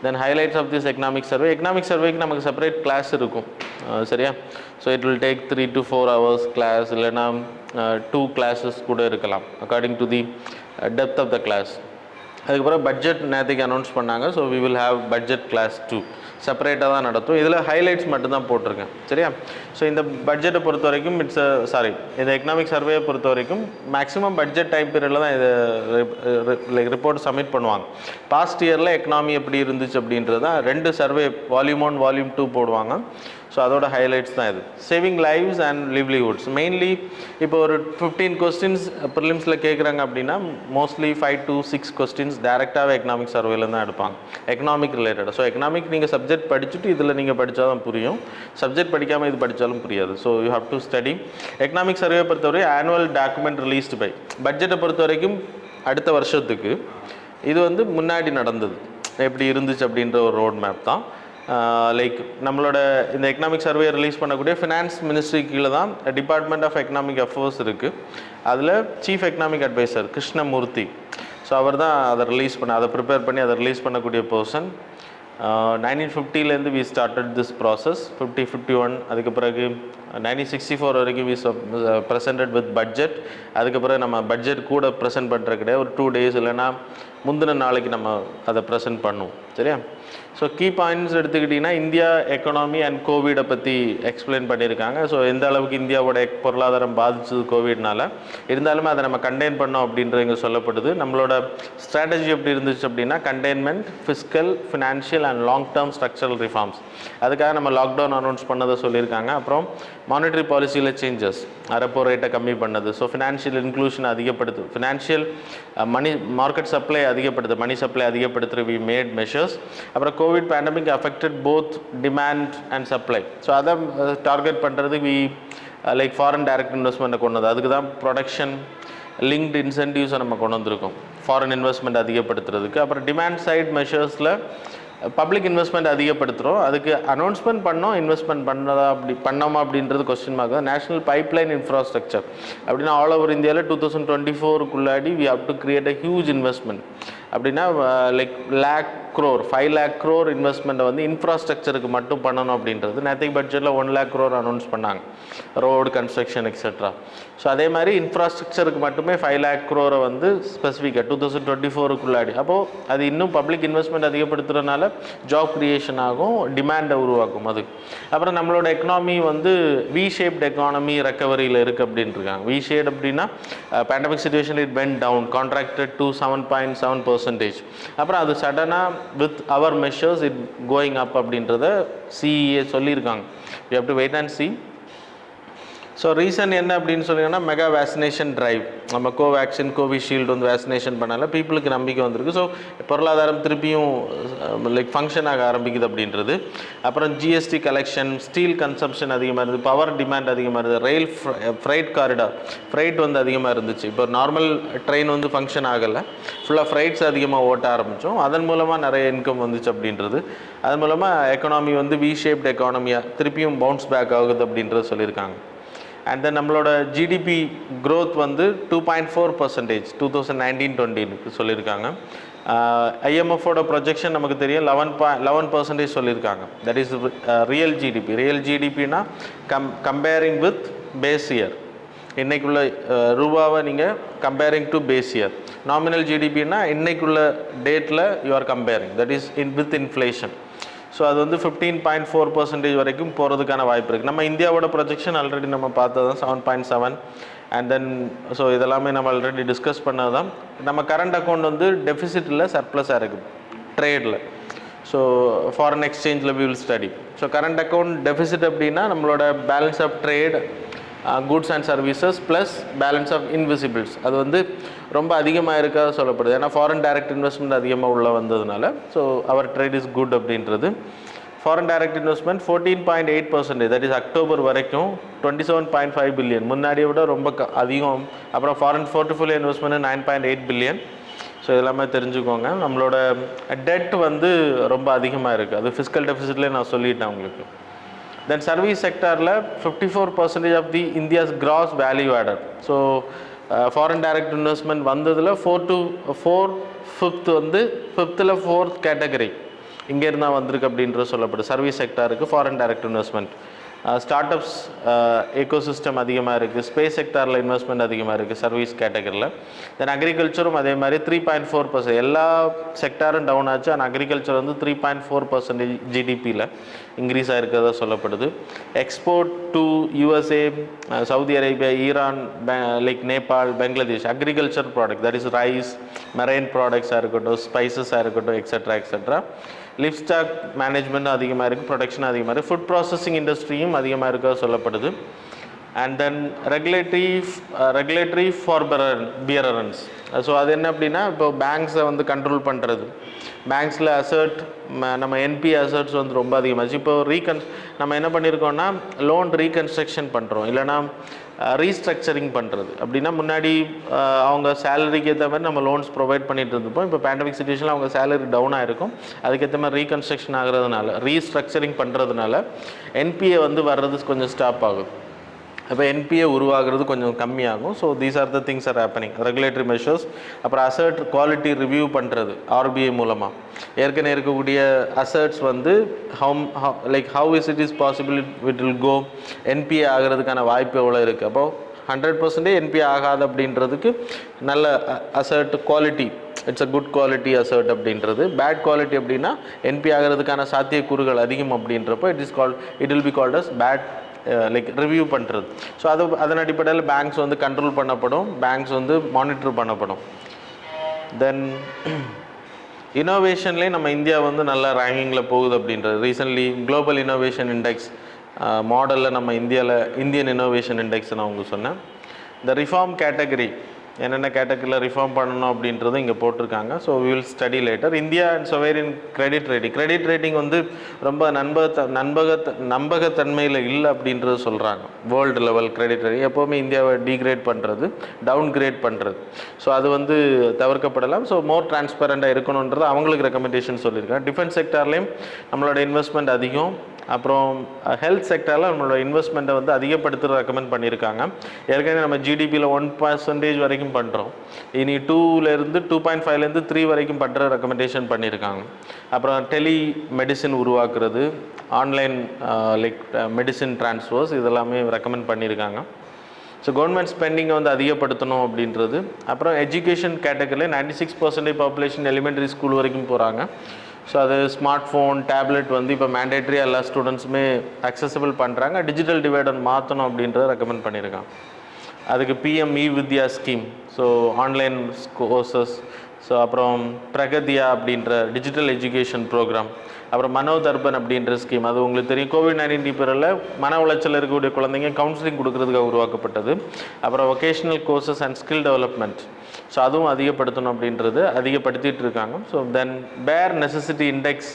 Then highlights of this economic survey. Economic சர்வேக்கு நமக்கு செப்பரேட் கிளாஸ் இருக்கும், சரியா? So it will take 3 to 4 hours class, இல்லைனா 2 classes கூட இருக்கலாம் according to the depth of the class. அதுக்கப்புறம் பட்ஜெட் நேற்றுக்கு அனௌன்ஸ் பண்ணாங்க. So we will have budget class 2 செப்பரேட்டாக தான் நடத்தும். இதில் ஹைலைட்ஸ் மட்டும்தான் போட்டிருக்கேன், சரியா? ஸோ இந்த பட்ஜெட்டை பொறுத்த வரைக்கும் இந்த எக்கனாமிக் சர்வேயை பொறுத்த வரைக்கும் மேக்ஸிமம் பட்ஜெட் டைம் பீரியடில் தான் இதை ரிப்போர்ட் சப்மிட் பண்ணுவாங்க. பாஸ்ட் இயரில் எக்கனாமி எப்படி இருந்துச்சு அப்படின்றது தான் 2 சர்வே, வால்யூம் 1 வால்யூம் 2 போடுவாங்க. ஸோ அதோட ஹைலைட்ஸ் தான் இது. Saving lives and livelihoods. Mainly இப்போ ஒரு 15 கொஸ்டின்ஸ் ப்ரிலிம்ஸில் கேட்குறாங்க அப்படின்னா மோஸ்ட்லி 5 to 6 கொஸ்டின்ஸ் டேரெக்டாகவே எக்கனாமிக் சர்வேல தான் எடுப்பாங்க, எக்கனாமிக் ரிலேட்டட். ஸோ எக்கனாமிக் நீங்கள் சப்ஜெக்ட் படிச்சுட்டு இதில் நீங்கள் படித்தா தான் புரியும். சப்ஜெக்ட் படிக்காமல் இது படித்தாலும் புரியாது. So you have to study. Economic survey பொறுத்தவரை ஆனுவல் டாக்குமெண்ட் ரிலீஸ்டு பை. பட்ஜெட்டை பொறுத்த வரைக்கும் அடுத்த வருஷத்துக்கு இது வந்து முன்னாடி நடந்தது எப்படி இருந்துச்சு அப்படின்ற ஒரு ரோட் மேப் தான். லைக் நம்மளோட இந்த எக்கனாமிக் சர்வே ரிலீஸ் பண்ணக்கூடிய ஃபினான்ஸ் மினிஸ்ட்ரி கீழே தான் டிபார்ட்மெண்ட் ஆஃப் எக்கனாமிக் அஃபேர்ஸ் இருக்குது. அதில் chief economic adviser Krishnamurthy, so அவர் தான் அதை அதை ப்ரிப்பேர் பண்ணி அதை ரிலீஸ் பண்ணக்கூடிய பர்சன். 1950லேருந்து வி ஸ்டார்டட் திஸ் ப்ராசஸ். 51 அதுக்கு பிறகு 1964 வரைக்கும் வி ப்ரெசென்டட் வித் பட்ஜெட். அதுக்கப்புறம் நம்ம பட்ஜெட் கூட ப்ரெசென்ட் பண்ணுற கிடையாது, ஒரு 2 days இல்லைனா முந்தின நாளைக்கு நம்ம அதை ப்ரெசென்ட் பண்ணுவோம், சரியா? ஸோ கீ பாயிண்ட்ஸ் எடுத்துக்கிட்டிங்கன்னா இந்தியா எக்கனாமி அண்ட் கோவிடை பற்றி எக்ஸ்பிளைன் பண்ணியிருக்காங்க. ஸோ எந்த அளவுக்கு இந்தியாவோட பொருளாதாரம் பாதிச்சது கோவிட்னால, இருந்தாலுமே அதை நம்ம கண்டெயின் பண்ணோம் அப்படின்றது இங்கே சொல்லப்படுது. நம்மளோட ஸ்ட்ராட்டஜி எப்படி இருந்துச்சு அப்படின்னா containment, fiscal, financial and long term structural reforms. அதுக்காக நம்ம லாக்டவுன் அனௌன்ஸ் பண்ணதை சொல்லியிருக்காங்க. அப்புறம் மானிட்டரி பாலிசியில் சேஞ்சஸ், ரெப்போ ரேட்டை கம்மி பண்ணது. ஸோ ஃபினான்ஷியல் இன்க்ளூஷன் அதிகப்படுத்து, ஃபினான்ஷியல் மணி மார்க்கெட் சப்ளை அதிகப்படுத்து, மணி சப்ளை அதிகப்படுத்துகிற வி மேட் மெஷர்ஸ். அப்புறம் COVID pandemic affected both demand and supply. So அதை டார்கெட் பண்ணுறது வி லைக் ஃபாரின் டைரக்ட் இன்வெஸ்ட்மெண்ட்டை கொண்டு வந்து, அதுக்கு தான் ப்ரொடக்ஷன் லிங்க்டு இன்சென்டிவ்ஸை நம்ம கொண்டு வந்திருக்கோம் ஃபாரின் இன்வெஸ்ட்மெண்ட் அதிகப்படுத்துறதுக்கு. அப்புறம் டிமாண்ட் சைட் மெஷர்ஸில் பப்ளிக் இன்வெஸ்ட்மெண்ட் அதிகப்படுத்துகிறோம். அதுக்கு அனௌன்ஸ்மெண்ட் பண்ணோம், இன்வெஸ்ட்மெண்ட் பண்ணோமா அப்படின்றது கொஸ்டின் மார்க் தான். நேஷனல் பைப்லைன் இன்ஃப்ராஸ்ட்ரக்சர் அப்படின்னா ஆல் ஓவர் இந்தியாவில் 2024 we have to create a huge investment. அப்படின்னா லைக் 5 lakh crore இன்வெஸ்ட்மெண்ட்டை வந்து இன்ஃப்ராஸ்ட்ரக்சருக்கு மட்டும் பண்ணணும் அப்படின்றது. நேற்றுக்கு பட்ஜெட்டில் 1 lakh crore அனௌன்ஸ் பண்ணாங்க, ரோடு கன்ஸ்ட்ரக்ஷன் எக்ஸெட்ரா. ஸோ அதே மாதிரி இன்ஃப்ராஸ்ட்ரக்சருக்கு மட்டுமே 5 lakh crore வந்து ஸ்பெசிஃபிக்காக 2024 அப்போது அது இன்னும் பப்ளிக் இன்வெஸ்ட்மெண்ட் அதிகப்படுத்துறதுனால ஜாப் கிரியேஷன் ஆகும், டிமாண்டை உருவாக்கும் அது. அப்புறம் நம்மளோட எக்கனாமி வந்து வி ஷேப்ட் எக்கானமி ரெக்கவரியில் இருக்குது அப்படின்ட்டு இருக்காங்க. வி ஷேப் அப்படின்னா pandemic situation it went down, contracted to 7.7%. அப்புறம் அது சடனாக with our measures it going up அப்படின்றத சிஇஏ சொல்லியிருக்காங்க. You have to wait and see. So reason என்ன அப்படின்னு சொன்னீங்கன்னா மெகா வேக்சினேஷன் ட்ரைவ். நம்ம கோவேக்சின், கோவிஷீல்டு வந்து வேக்சினேஷன் பண்ணால பீப்புளுக்கு நம்பிக்கை வந்திருக்கு. ஸோ பொருளாதாரம் திருப்பியும் லைக் ஃபங்க்ஷன் ஆக ஆரம்பிக்குது அப்படின்றது. அப்புறம் ஜிஎஸ்டி கலெக்ஷன், ஸ்டீல் கன்சம்ஷன் அதிகமாக இருந்தது, பவர் டிமாண்ட் அதிகமாக இருந்தது, ரயில் ஃப்ரைட் காரிடார் ஃப்ரைட் வந்து அதிகமாக இருந்துச்சு. இப்போ நார்மல் ட்ரெயின் வந்து ஃபங்க்ஷன் ஆகலை, ஃபுல்லாக ஃப்ரைட்ஸ் அதிகமாக ஓட்ட ஆரம்பித்தோம். அதன் மூலமாக நிறைய இன்கம் வந்துச்சு அப்படின்றது. அதன் மூலமாக எக்கானமி வந்து வி ஷேப்ட் எக்கானமியாக திருப்பியும் பவுன்ஸ் பேக் ஆகுது அப்படின்றது சொல்லியிருக்காங்க. அண்ட் தென் நம்மளோட ஜிடிபி க்ரோத் வந்து 2.4% 2019-20 சொல்லியிருக்காங்க. ஐஎம்எஃபோட ப்ரொஜெக்ஷன் நமக்கு தெரியும் 11% சொல்லியிருக்காங்க. That is real GDP. Real ஜிடிபின்னா கம்பேரிங் வித் பேஸ் இயர், இன்றைக்குள்ள ரூபாவை நீங்கள் comparing to base year. Nominal ஜிடிபின்னா இன்றைக்குள்ள டேட்டில் you are comparing, that is with inflation. So அது வந்து 15.4% வரைக்கும் போகிறதுக்கான வாய்ப்பு இருக்குது. நம்ம இந்தியாவோட ப்ரொஜெக்ஷன் ஆல்ரெடி நம்ம பார்த்தது தான் 7.7. அண்ட் தென் ஸோ இதெல்லாமே நம்ம ஆல்ரெடி டிஸ்கஸ் பண்ணது தான். நம்ம கரண்ட் அக்கௌண்ட் வந்து டெஃபிசிட்டில் சர்ப்ளஸாக இருக்குது ட்ரேடில். ஸோ ஃபாரின் எக்ஸ்சேஞ்சில் we will study. So current account deficit அப்படின்னா நம்மளோட balance of trade, goods and services plus balance of invisibles அது வந்து ரொம்ப அதிகமாக இருக்காது சொல்லப்படுது. ஏன்னா ஃபாரின் டைரக்ட் இன்வெஸ்ட்மெண்ட் அதிகமாக உள்ள வந்ததுனால so our trade is good அப்படின்றது. Foreign direct investment 14.8%, that is October வரைக்கும் 27.5 பில்லியன், முன்னாடியை விட ரொம்ப அதிகம். அப்புறம் foreign portfolio investment 9.8 billion. So இதெல்லாமே தெரிஞ்சுக்கோங்க. நம்மளோட டெட் வந்து ரொம்ப அதிகமாக இருக்குது, அது ஃபிஸ்கல் டெஃபிசிட்லேயே நான் சொல்லிட்டேன் உங்களுக்கு. தென் சர்வீஸ் செக்டாரில் 54% of the India's gross value added. So foreign direct investment வந்ததில் 4/5 வந்து 4th கேட்டகரி இங்கேருந்து தான் வந்திருக்கு அப்படின்றது சொல்லப்படுது. சர்வீஸ் செக்டாருக்கு foreign direct investment. Start ups ecosystem அதிகமாக இருக்குது, ஸ்பேஸ் செக்டாரில் இன்வெஸ்ட்மெண்ட் அதிகமாக இருக்குது சர்வீஸ் கேட்டகரியில். தென் அக்ரிகல்ச்சரும் அதே மாதிரி 3.4%, எல்லா செக்டாரும் டவுன் ஆச்சு, ஆனால் அக்ரிகல்ச்சர் வந்து 3.4% ஜிடிபியில் இன்க்ரீஸ் ஆகிருக்கிறதா சொல்லப்படுது. Export to USA, Saudi Arabia, Iran, like Nepal, Bangladesh, agriculture product, that is rice, marine ப்ராடக்ட்ஸாக இருக்கட்டும், ஸ்பைசஸாக இருக்கட்டும், எக்ஸெட்ரா. லிவ் ஸ்டாக் மேனேஜ்மெண்ட் அதிகமாக இருக்குது, ப்ரொடக்ஷன் அதிகமாக இருக்குது, ஃபுட் ப்ராசஸிங் இண்டஸ்ட்ரியும் அதிகமாக இருக்கிறது சொல்லப்படுது. And then regulatory forbearance. So அது என்ன அப்படின்னா, இப்போ பேங்க்ஸை வந்து கண்ட்ரோல் பண்ணுறது, பேங்க்ஸில் அசர்ட், நம்ம என்பி அசர்ட்ஸ் வந்து ரொம்ப அதிகமாச்சு. இப்போ நம்ம என்ன பண்ணியிருக்கோம்னா லோன் ரீகன்ஸ்ட்ரக்ஷன் பண்ணுறோம், இல்லைனா ரீஸ்ட்ரக்சரிங் பண்ணுறது. அப்படின்னா முன்னாடி அவங்க சேலரிக்கு ஏற்ற மாதிரி நம்ம லோன்ஸ் ப்ரொவைட் பண்ணிட்டு இருந்தப்போம். இப்போ பேண்டமிக் சிச்சுவேஷனில் அவங்க சேலரி டவுன் ஆகிருக்கும், அதுக்கேற்ற மாதிரி ரீகன்ஸ்ட்ரக்ஷன் ஆகிறதுனால, ரீஸ்ட்ரக்சரிங் பண்ணுறதுனால என்பிஏ வந்து வர்றது கொஞ்சம் ஸ்டாப் ஆகுது. அப்போ என்பிஏ உருவாகிறது கொஞ்சம் கம்மியாகும். So these are the things are happening. Regulatory measures, அப்புறம் அசர்ட் குவாலிட்டி ரிவ்யூ பண்ணுறது ஆர்பிஐ மூலமாக. ஏற்கனவே இருக்கக்கூடிய அசர்ட்ஸ் வந்து how it is possible it will go, NPA ஆகிறதுக்கான வாய்ப்பு எவ்வளோ இருக்குது. அப்போது 100% என்பிஏ ஆகாது அப்படின்றதுக்கு நல்ல asset quality, it's a good quality asset அப்படின்றது. பேட் குவாலிட்டி அப்படின்னா என்பி ஆகிறதுக்கான சாத்தியக்கூறுகள் அதிகம் அப்படின்றப்போ it will be called as bad, like review பண்ணுறது. ஸோ அதன் அடிப்படையில் பேங்க்ஸ் வந்து கண்ட்ரோல் பண்ணப்படும், பேங்க்ஸ் வந்து மானிட்டர் பண்ணப்படும். தென் இனோவேஷன்லேயே நம்ம இந்தியா வந்து நல்ல ரேங்கிங்கில் போகுது அப்படின்றது. ரீசன்ட்லி குளோபல் இனோவேஷன் இண்டெக்ஸ் மாடலில் நம்ம இந்தியன் இனோவேஷன் இண்டெக்ஸ் நான் உங்களுக்கு சொன்னேன். இந்த ரிஃபார்ம் கேட்டகரி, என்னென்ன கேட்டகரியில் ரிஃபார்ம் பண்ணணும் அப்படின்றதும் இங்கே போட்டிருக்காங்க. So we will study later. India and sovereign credit rating வந்து ரொம்ப நம்பகத்தன்மையில் இல்லை அப்படின்றது சொல்கிறாங்க. வேர்ல்டு லெவல் கிரெடிட் ரேட்டிங் எப்போவுமே இந்தியாவை டீக்ரேட் பண்ணுறது, டவுன் கிரேட் பண்ணுறது. ஸோ அது வந்து தவிர்க்கப்படலாம். ஸோ மோர் டிரான்ஸ்பரண்ட்டாக இருக்கணுன்றது அவங்களுக்கு ரெக்கமெண்டேஷன் சொல்லியிருக்காங்க. டிஃபென்ஸ் செக்டார்லேயும் நம்மளோட இன்வெஸ்ட்மெண்ட் அதிகம். அப்புறம் ஹெல்த் செக்டரில் நம்மளோட இன்வெஸ்ட்மெண்ட்டை வந்து அதிகப்படுத்த ரெக்கமெண்ட் பண்ணியிருக்காங்க. ஏற்கனவே நம்ம ஜிடிபியில் 1% வரைக்கும் பண்ணுறோம், இனி 2.5 3 வரைக்கும் பண்ணுற ரெக்கமெண்டேஷன் பண்ணியிருக்காங்க. அப்புறம் டெலி மெடிசின் உருவாக்குறது, ஆன்லைன் லைக் மெடிசின் ட்ரான்ஸ்ஃபர்ஸ், இதெல்லாமே ரெக்கமெண்ட் பண்ணியிருக்காங்க. ஸோ கவர்மெண்ட் ஸ்பெண்டிங்கை வந்து அதிகப்படுத்தணும் அப்படின்றது. அப்புறம் எஜுகேஷன் கேட்டகரியில் 96% பாப்புலேஷன் எலிமெண்ட்ரி ஸ்கூல் வரைக்கும் போகிறாங்க. ஸோ அது ஸ்மார்ட் ஃபோன், டேப்லெட் வந்து இப்போ மேண்டேட்ரியாக எல்லா ஸ்டூடெண்ட்ஸுமே அக்சசபிள் பண்ணுறாங்க. டிஜிட்டல் டிவைடர் மாற்றணும் அப்படின்றத ரெக்கமெண்ட் பண்ணியிருக்காங்க. அதுக்கு PM Vidya scheme, so online courses, so அப்புறம் பிரகதியா அப்படின்ற டிஜிட்டல் எஜுகேஷன் ப்ரோக்ராம், அப்புறம் மனோதர்பன் அப்படின்ற ஸ்கீம். அது உங்களுக்கு தெரியும், கோவிட்-19 பீரியடில் மன உளைச்சல் இருக்கக்கூடிய குழந்தைங்க கவுன்சிலிங் கொடுக்கறதுக்காக உருவாக்கப்பட்டது. அப்புறம் vocational courses and skill development, so அதுவும் அதிகப்படுத்தணும் அப்படின்றது அதிகப்படுத்திட்டு இருக்காங்க. ஸோ தென் பேர் நெசசிட்டி இண்டெக்ஸ்,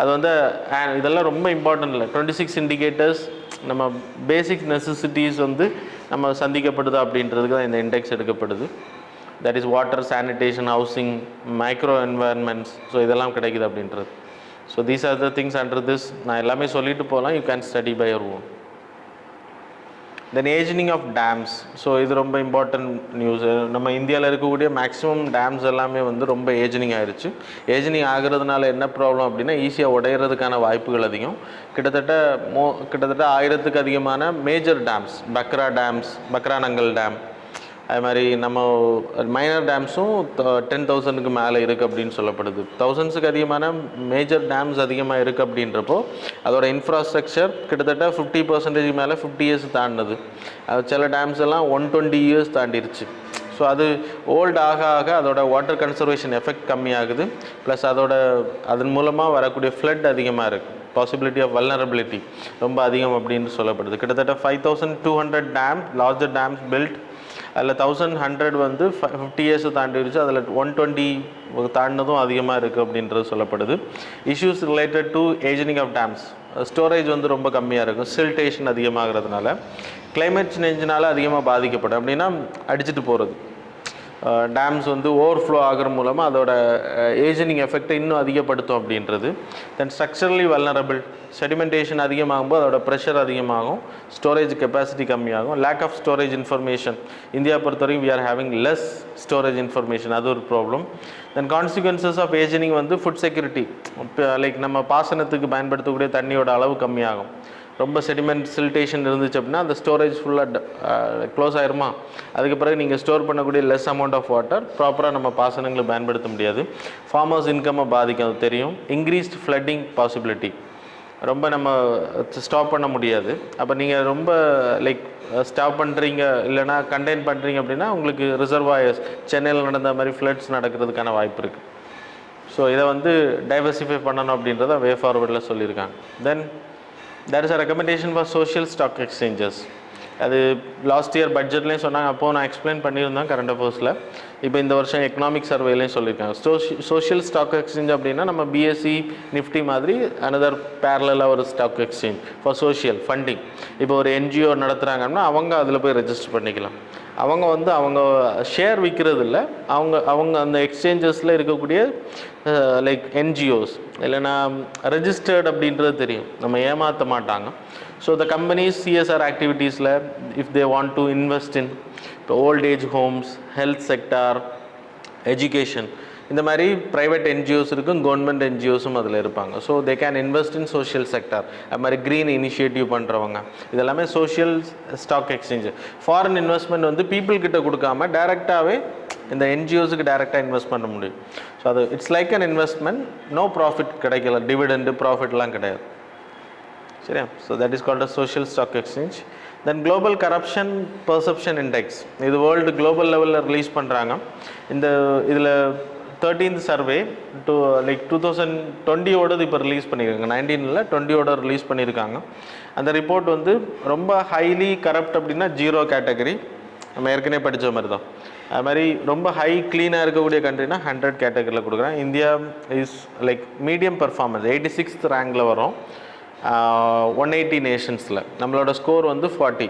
அது வந்து இதெல்லாம் ரொம்ப இம்பார்ட்டன்ட் இல்லை. 26 இண்டிகேட்டர்ஸ், நம்ம பேசிக் நெசசிட்டிஸ் வந்து நம்ம சந்திக்கப்படுதா அப்படின்றதுக்கு தான் இந்த இண்டெக்ஸ் எடுக்கப்படுது. That is water, sanitation, housing, micro environments, so இதெல்லாம் கிடைக்குது அப்படின்றது. So these are the things under this. நான் எல்லாமே சொல்லிட்டு போகலாம், you can study by your own. Then ageing of dams, so இது ரொம்ப இம்பார்ட்டன்ட் நியூஸ். நம்ம இந்தியாவில் இருக்கக்கூடிய மேக்ஸிமம் டேம்ஸ் எல்லாமே வந்து ரொம்ப ஏஜினிங் ஆகிடுச்சு. ஏஜினிங் ஆகிறதுனால என்ன ப்ராப்ளம் அப்படின்னா, ஈஸியாக உடையிறதுக்கான வாய்ப்புகள் அதிகம். கிட்டத்தட்ட 1000க்கு அதிகமான மேஜர் டேம்ஸ், பக்ரானங்கல் டேம், அது மாதிரி நம்ம மைனர் டேம்ஸும் 10,000க்கு மேலே இருக்குது அப்படின்னு சொல்லப்படுது. 1000க்கு அதிகமான மேஜர் டேம்ஸ் அதிகமாக இருக்குது அப்படின்றப்போ அதோட இன்ஃப்ராஸ்ட்ரக்சர் கிட்டத்தட்ட 50% மேலே 50 இயர்ஸ் தாண்டினது. அது சில டேம்ஸ் எல்லாம் 120 இயர்ஸ் தாண்டிடுச்சு. ஸோ அது ஓல்டு ஆக ஆக அதோட வாட்டர் கன்சர்வேஷன் எஃபெக்ட் கம்மியாகுது. ப்ளஸ் அதன் மூலமாக வரக்கூடிய ஃப்ளட் அதிகமாக இருக்குது. பாசிபிலிட்டி ஆஃப் வல்னரபிலிட்டி ரொம்ப அதிகம் அப்படின்னு சொல்லப்படுது. கிட்டத்தட்ட 5200 லார்ஜர் டேம்ஸ் பில்ட் அதில் 1100 வந்து 50 இயர்ஸை தாண்டிடுச்சு. அதில் 120 தாண்டினதும் அதிகமாக இருக்குது அப்படின்றது சொல்லப்படுது. Issues related to ageing of dams, storage வந்து ரொம்ப கம்மியாக இருக்கும், சில்டேஷன் அதிகமாகிறதுனால, கிளைமேட் சேஞ்சினால் அதிகமாக பாதிக்கப்படும். அப்படின்னா அடிச்சுட்டு போகிறது, டேம்ஸ் வந்து ஓவர்ஃப்ளோ ஆகிற மூலமாக அதோட ஏஜனிங் எஃபெக்டை இன்னும் அதிகப்படுத்தும் அப்படின்றது. தென் ஸ்ட்ரக்சரலி வல்னரபிள், செடிமெண்டேஷன் அதிகமாகும்போது அதோட ப்ரெஷர் அதிகமாகும், ஸ்டோரேஜ் கெப்பாசிட்டி கம்மியாகும். Lack of storage information, India பொறுத்தவரைக்கும் we are having less storage information, அது ஒரு problem. Then consequences of ageing வந்து ஃபுட் செக்யூரிட்டி, லைக் நம்ம பாசனத்துக்கு பயன்படுத்தக்கூடிய தண்ணியோட அளவு கம்மியாகும். ரொம்ப செடிமெண்ட் சில்டேஷன் இருந்துச்சு அப்படின்னா அந்த ஸ்டோரேஜ் ஃபுல்லாக க்ளோஸ் ஆயிருமா, அதுக்கு பிறகு நீங்கள் ஸ்டோர் பண்ணக்கூடிய லெஸ் அமௌண்ட் ஆஃப் வாட்டர் ப்ராப்பராக நம்ம பாசனங்களை பயன்படுத்த முடியாது. ஃபார்மர்ஸ் இன்கம்மை பாதிக்கும், அது தெரியும். இன்க்ரீஸ்ட் ஃப்ளட்டிங் பாசிபிலிட்டி, ரொம்ப நம்ம ஸ்டாப் பண்ண முடியாது. அப்போ நீங்கள் ரொம்ப லைக் ஸ்டாப் பண்ணுறீங்க இல்லைனா கண்டெயின் பண்ணுறீங்க அப்படின்னா உங்களுக்கு ரிசர்வாயர்ஸ், சென்னையில் நடந்த மாதிரி ஃப்ளட்ஸ் நடக்கிறதுக்கான வாய்ப்பு இருக்குது. ஸோ இதை வந்து டைவர்சிஃபை பண்ணணும் அப்படின்றத வே ஃபார்வர்டில் சொல்லியிருக்காங்க. தென் there is a recommendation for social stock exchanges. அது லாஸ்ட் இயர் பட்ஜெட்லேயும் சொன்னாங்க, அப்போது நான் எக்ஸ்பிளைன் பண்ணியிருந்தேன் கரண்ட் அஃபேர்ஸில். இப்போ இந்த வருஷம் எக்கனாமிக் சர்வேலையும் சொல்லியிருக்காங்க. சோஷியல் ஸ்டாக் எக்ஸ்சேஞ்ச் அப்படின்னா நம்ம பிஎஸ்சி நிஃப்டி மாதிரி அனதர் பேரலாக ஒரு stock exchange for social funding. இப்போ ஒரு என்ஜிஓ நடத்துகிறாங்கன்னா அவங்க அதில் போய் ரெஜிஸ்டர் பண்ணிக்கலாம். அவங்க வந்து அவங்க ஷேர் விற்கிறது இல்லை, அவங்க அந்த எக்ஸ்சேஞ்சஸில் இருக்கக்கூடிய லைக் என்ஜிஓஸ் இல்லைன்னா ரெஜிஸ்டர்ட் அப்படின்றது தெரியும், நம்ம ஏமாற்ற மாட்டாங்க. ஸோ த கம்பெனிஸ் சிஎஸ்ஆர் ஆக்டிவிட்டீஸில் if they want to invest in இப்போ old age homes, health sector, education, இந்த மாதிரி ப்ரைவேட் என்ஜிஓஸ் இருக்கும், கவர்மெண்ட் என்ஜிஓஸும் அதில் இருப்பாங்க. So they can invest in social sector. அது மாதிரி க்ரீன் இனிஷியேட்டிவ் பண்ணுறவங்க, இதெல்லாமே social stock exchange. Foreign investment வந்து பீப்புள் கிட்ட கொடுக்காம டைரெக்டாகவே இந்த என்ஜிஓஸுக்கு டைரெக்டாக இன்வெஸ்ட் பண்ண முடியும். ஸோ அது it's like an investment, no profit கிடைக்கல, டிவிடெண்டு ப்ராஃபிட்லாம் கிடையாது. சரியா? So that is called a social stock exchange. Then global corruption perception index, இது வேர்ல்டு குளோபல் லெவலில் ரிலீஸ் பண்ணுறாங்க. இதில் 13th சர்வே லைக் 2020 இப்போ ரிலீஸ் பண்ணியிருக்காங்க, 19 20 ரிலீஸ் பண்ணியிருக்காங்க. அந்த ரிப்போர்ட் வந்து ரொம்ப ஹைலி கரப்ட் அப்படின்னா 0 கேட்டகரி, நம்ம ஏற்கனவே படித்த மாதிரி தான். அது மாதிரி ரொம்ப ஹை க்ளீனாக இருக்கக்கூடிய கண்ட்ரினா 100 கேட்டகரியில் கொடுக்குறேன். India is like medium performance, 86th ரேங்கில் வரும் 180 நேஷன்ஸில். நம்மளோட ஸ்கோர் வந்து 40.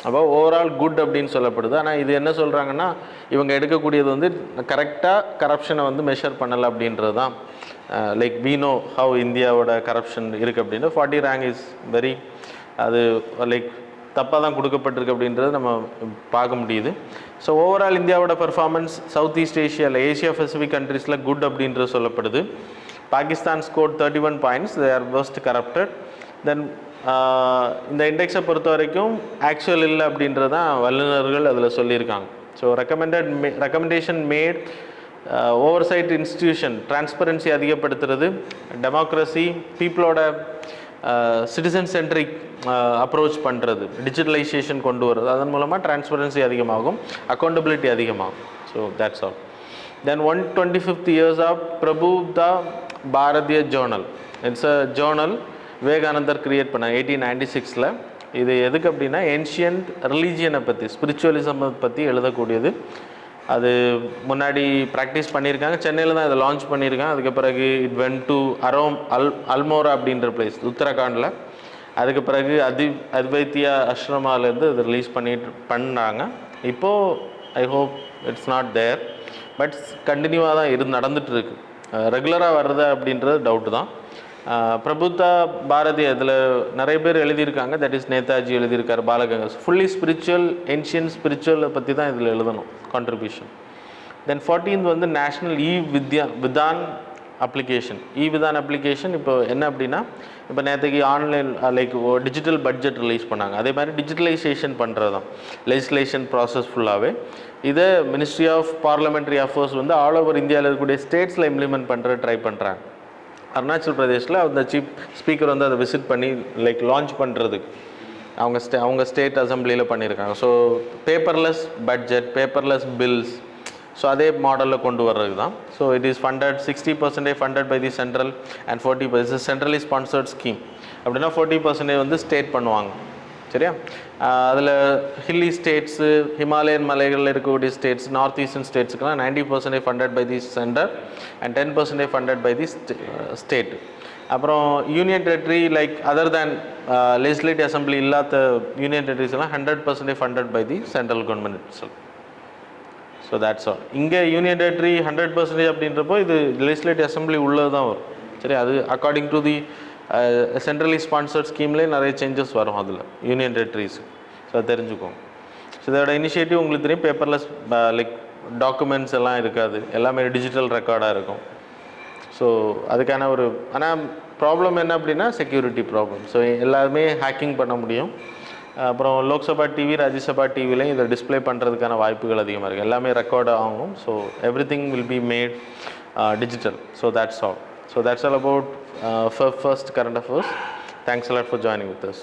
அப்போ ஓவரால் குட் அப்படின்னு சொல்லப்படுது. ஆனால் இது என்ன சொல்கிறாங்கன்னா, இவங்க எடுக்கக்கூடியது வந்து கரெக்டாக கரப்ஷனை வந்து மெஷர் பண்ணலை அப்படின்றது தான். லைக் வி நோ ஹவ் இந்தியாவோட கரப்ஷன் இருக்குது அப்படின்னு. 40 ரேங்க் இஸ் வெரி, அது லைக் தப்பாக தான் கொடுக்கப்பட்டிருக்கு அப்படின்றது நம்ம பார்க்க முடியுது. ஸோ ஓவரால் இந்தியாவோட பர்ஃபார்மன்ஸ் சவுத் ஈஸ்ட் ஏஷியாவில், ஏஷியா பசிபிக் கண்ட்ரீஸில் குட் அப்படின்றது சொல்லப்படுது. Pakistan score 31 points, they are worst corrupted. தென் இந்த இண்டெக்ஸை பொறுத்த வரைக்கும் ஆக்சுவல் இல்லை அப்படின்றது தான் வல்லுநர்கள் அதில் சொல்லியிருக்காங்க. So recommendation made, oversight institution, transparency அதிகப்படுத்துறது, டெமோக்ரஸி, பீப்புளோட சிட்டிசன் சென்ட்ரிக் அப்ரோச் பண்ணுறது, டிஜிட்டலைசேஷன் கொண்டு வர்றது, அதன் மூலமாக டிரான்ஸ்பரன்சி அதிகமாகும், அக்கௌண்டபிலிட்டி அதிகமாகும். So that's all. Then 125th years of Prabuddha Bharatiya journal. It's a journal Vivekanandar create பண்ண 1896. இது எதுக்கு அப்படின்னா ஏன்ஷியன்ட் ரிலீஜியனை பற்றி, ஸ்பிரிச்சுவலிசமை பற்றி எழுதக்கூடியது. அது முன்னாடி ப்ராக்டிஸ் பண்ணியிருக்காங்க, சென்னையில் தான் இதை லான்ச் பண்ணியிருக்காங்க. அதுக்கு பிறகு இட் வென்ட் டு அல்மோரா அப்படின்ற பிளேஸ் உத்தரகாண்டில். அதுக்கு பிறகு அத்வைத்தியா ஆஷ்ரமாலேருந்து இது ரிலீஸ் பண்ணாங்க. இப்போது I hope it's not there, but கண்டினியூவாக தான் நடந்துகிட்ருக்கு. ரெகுலராக வர்றதா அப்படின்றது டவுட்டு தான். பிரபுதா பாரதி அதில் நிறைய பேர் எழுதியிருக்காங்க. தட் இஸ் நேதாஜி எழுதியிருக்கார், பாலகங்கர். ஃபுல்லி ஸ்பிரிச்சுவல், ஏன்ஷியன் ஸ்பிரிச்சுவலை பற்றி தான் இதில் எழுதணும் கான்ட்ரிபியூஷன். தென் 14th வந்து national Vidhan application. Vidhan application இப்போ என்ன அப்படின்னா, இப்போ நேற்றுக்கு online like digital budget release பண்ணாங்க. அதே மாதிரி டிஜிட்டலைசேஷன் பண்ணுறது தான் லெஜிஸ்லேஷன் ப்ராசஸ் ஃபுல்லாகவே. இதை மினிஸ்ட்ரி ஆஃப் பார்லிமெண்ட்ரி அஃபேர்ஸ் வந்து ஆல் ஓவர் இந்தியாவில் இருக்கக்கூடிய ஸ்டேட்ஸில் இம்ப்ளிமெண்ட் பண்ணுறது ட்ரை பண்ணுறாங்க. அருணாச்சல் பிரதேஷில் அந்த சீஃப் ஸ்பீக்கர் வந்து அதை விசிட் பண்ணி லைக் லான்ச் பண்ணுறதுக்கு அவங்க ஸ்டேட் அசம்பிளியில் பண்ணியிருக்காங்க. So paperless budget, paperless bills, so அதே மாடலில் கொண்டு வர்றது தான். So it is funded 60% funded by the central and 40% centrally sponsored scheme. அப்படின்னா 40% வந்து ஸ்டேட் பண்ணுவாங்க. சரியா? அதில் ஹில்லி ஸ்டேட்ஸு, ஹிமாலயன் மலைகளில் இருக்கக்கூடிய ஸ்டேட்ஸ், நார்த் ஈஸ்டர்ன் ஸ்டேட்ஸுக்கெலாம் 90% funded by the centre and 10% funded by the state. அப்புறம் union territory like other than legislative assembly இல்லாத யூனியன் டெரிட்டரிஸ் எல்லாம் 100% funded by the central government itself. So that's all. இங்கே union territory 100% அப்படின்றப்போ இது legislative assembly உள்ளது தான் வரும். சரி, அது according to the centrally sponsored ஸ்கீம்லேயே நிறைய சேஞ்சஸ் வரும் அதில் யூனியன் டெரிட்டரிஸ். ஸோ அதை தெரிஞ்சுக்கோங்க. ஸோ இதோட இனிஷியேட்டிவ் உங்களுக்கு தெரியும், பேப்பர்லெஸ் லைக் டாக்குமெண்ட்ஸ் எல்லாம் இருக்காது, எல்லாமே டிஜிட்டல் ரெக்கார்டாக இருக்கும். ஸோ அதுக்கான ஒரு ஆனால் ப்ராப்ளம் என்ன அப்படின்னா செக்யூரிட்டி ப்ராப்ளம். ஸோ எல்லாருமே ஹேக்கிங் பண்ண முடியும். அப்புறம் லோக்சபா டிவி, ராஜ்யசபா டிவிலையும் இதை டிஸ்பிளே பண்ணுறதுக்கான வாய்ப்புகள் அதிகமாக இருக்குது. எல்லாமே ரெக்கார்ட் ஆகும். So every thing will be made digital. So that's all. So that's all about first current affairs. Thanks a lot for joining with us.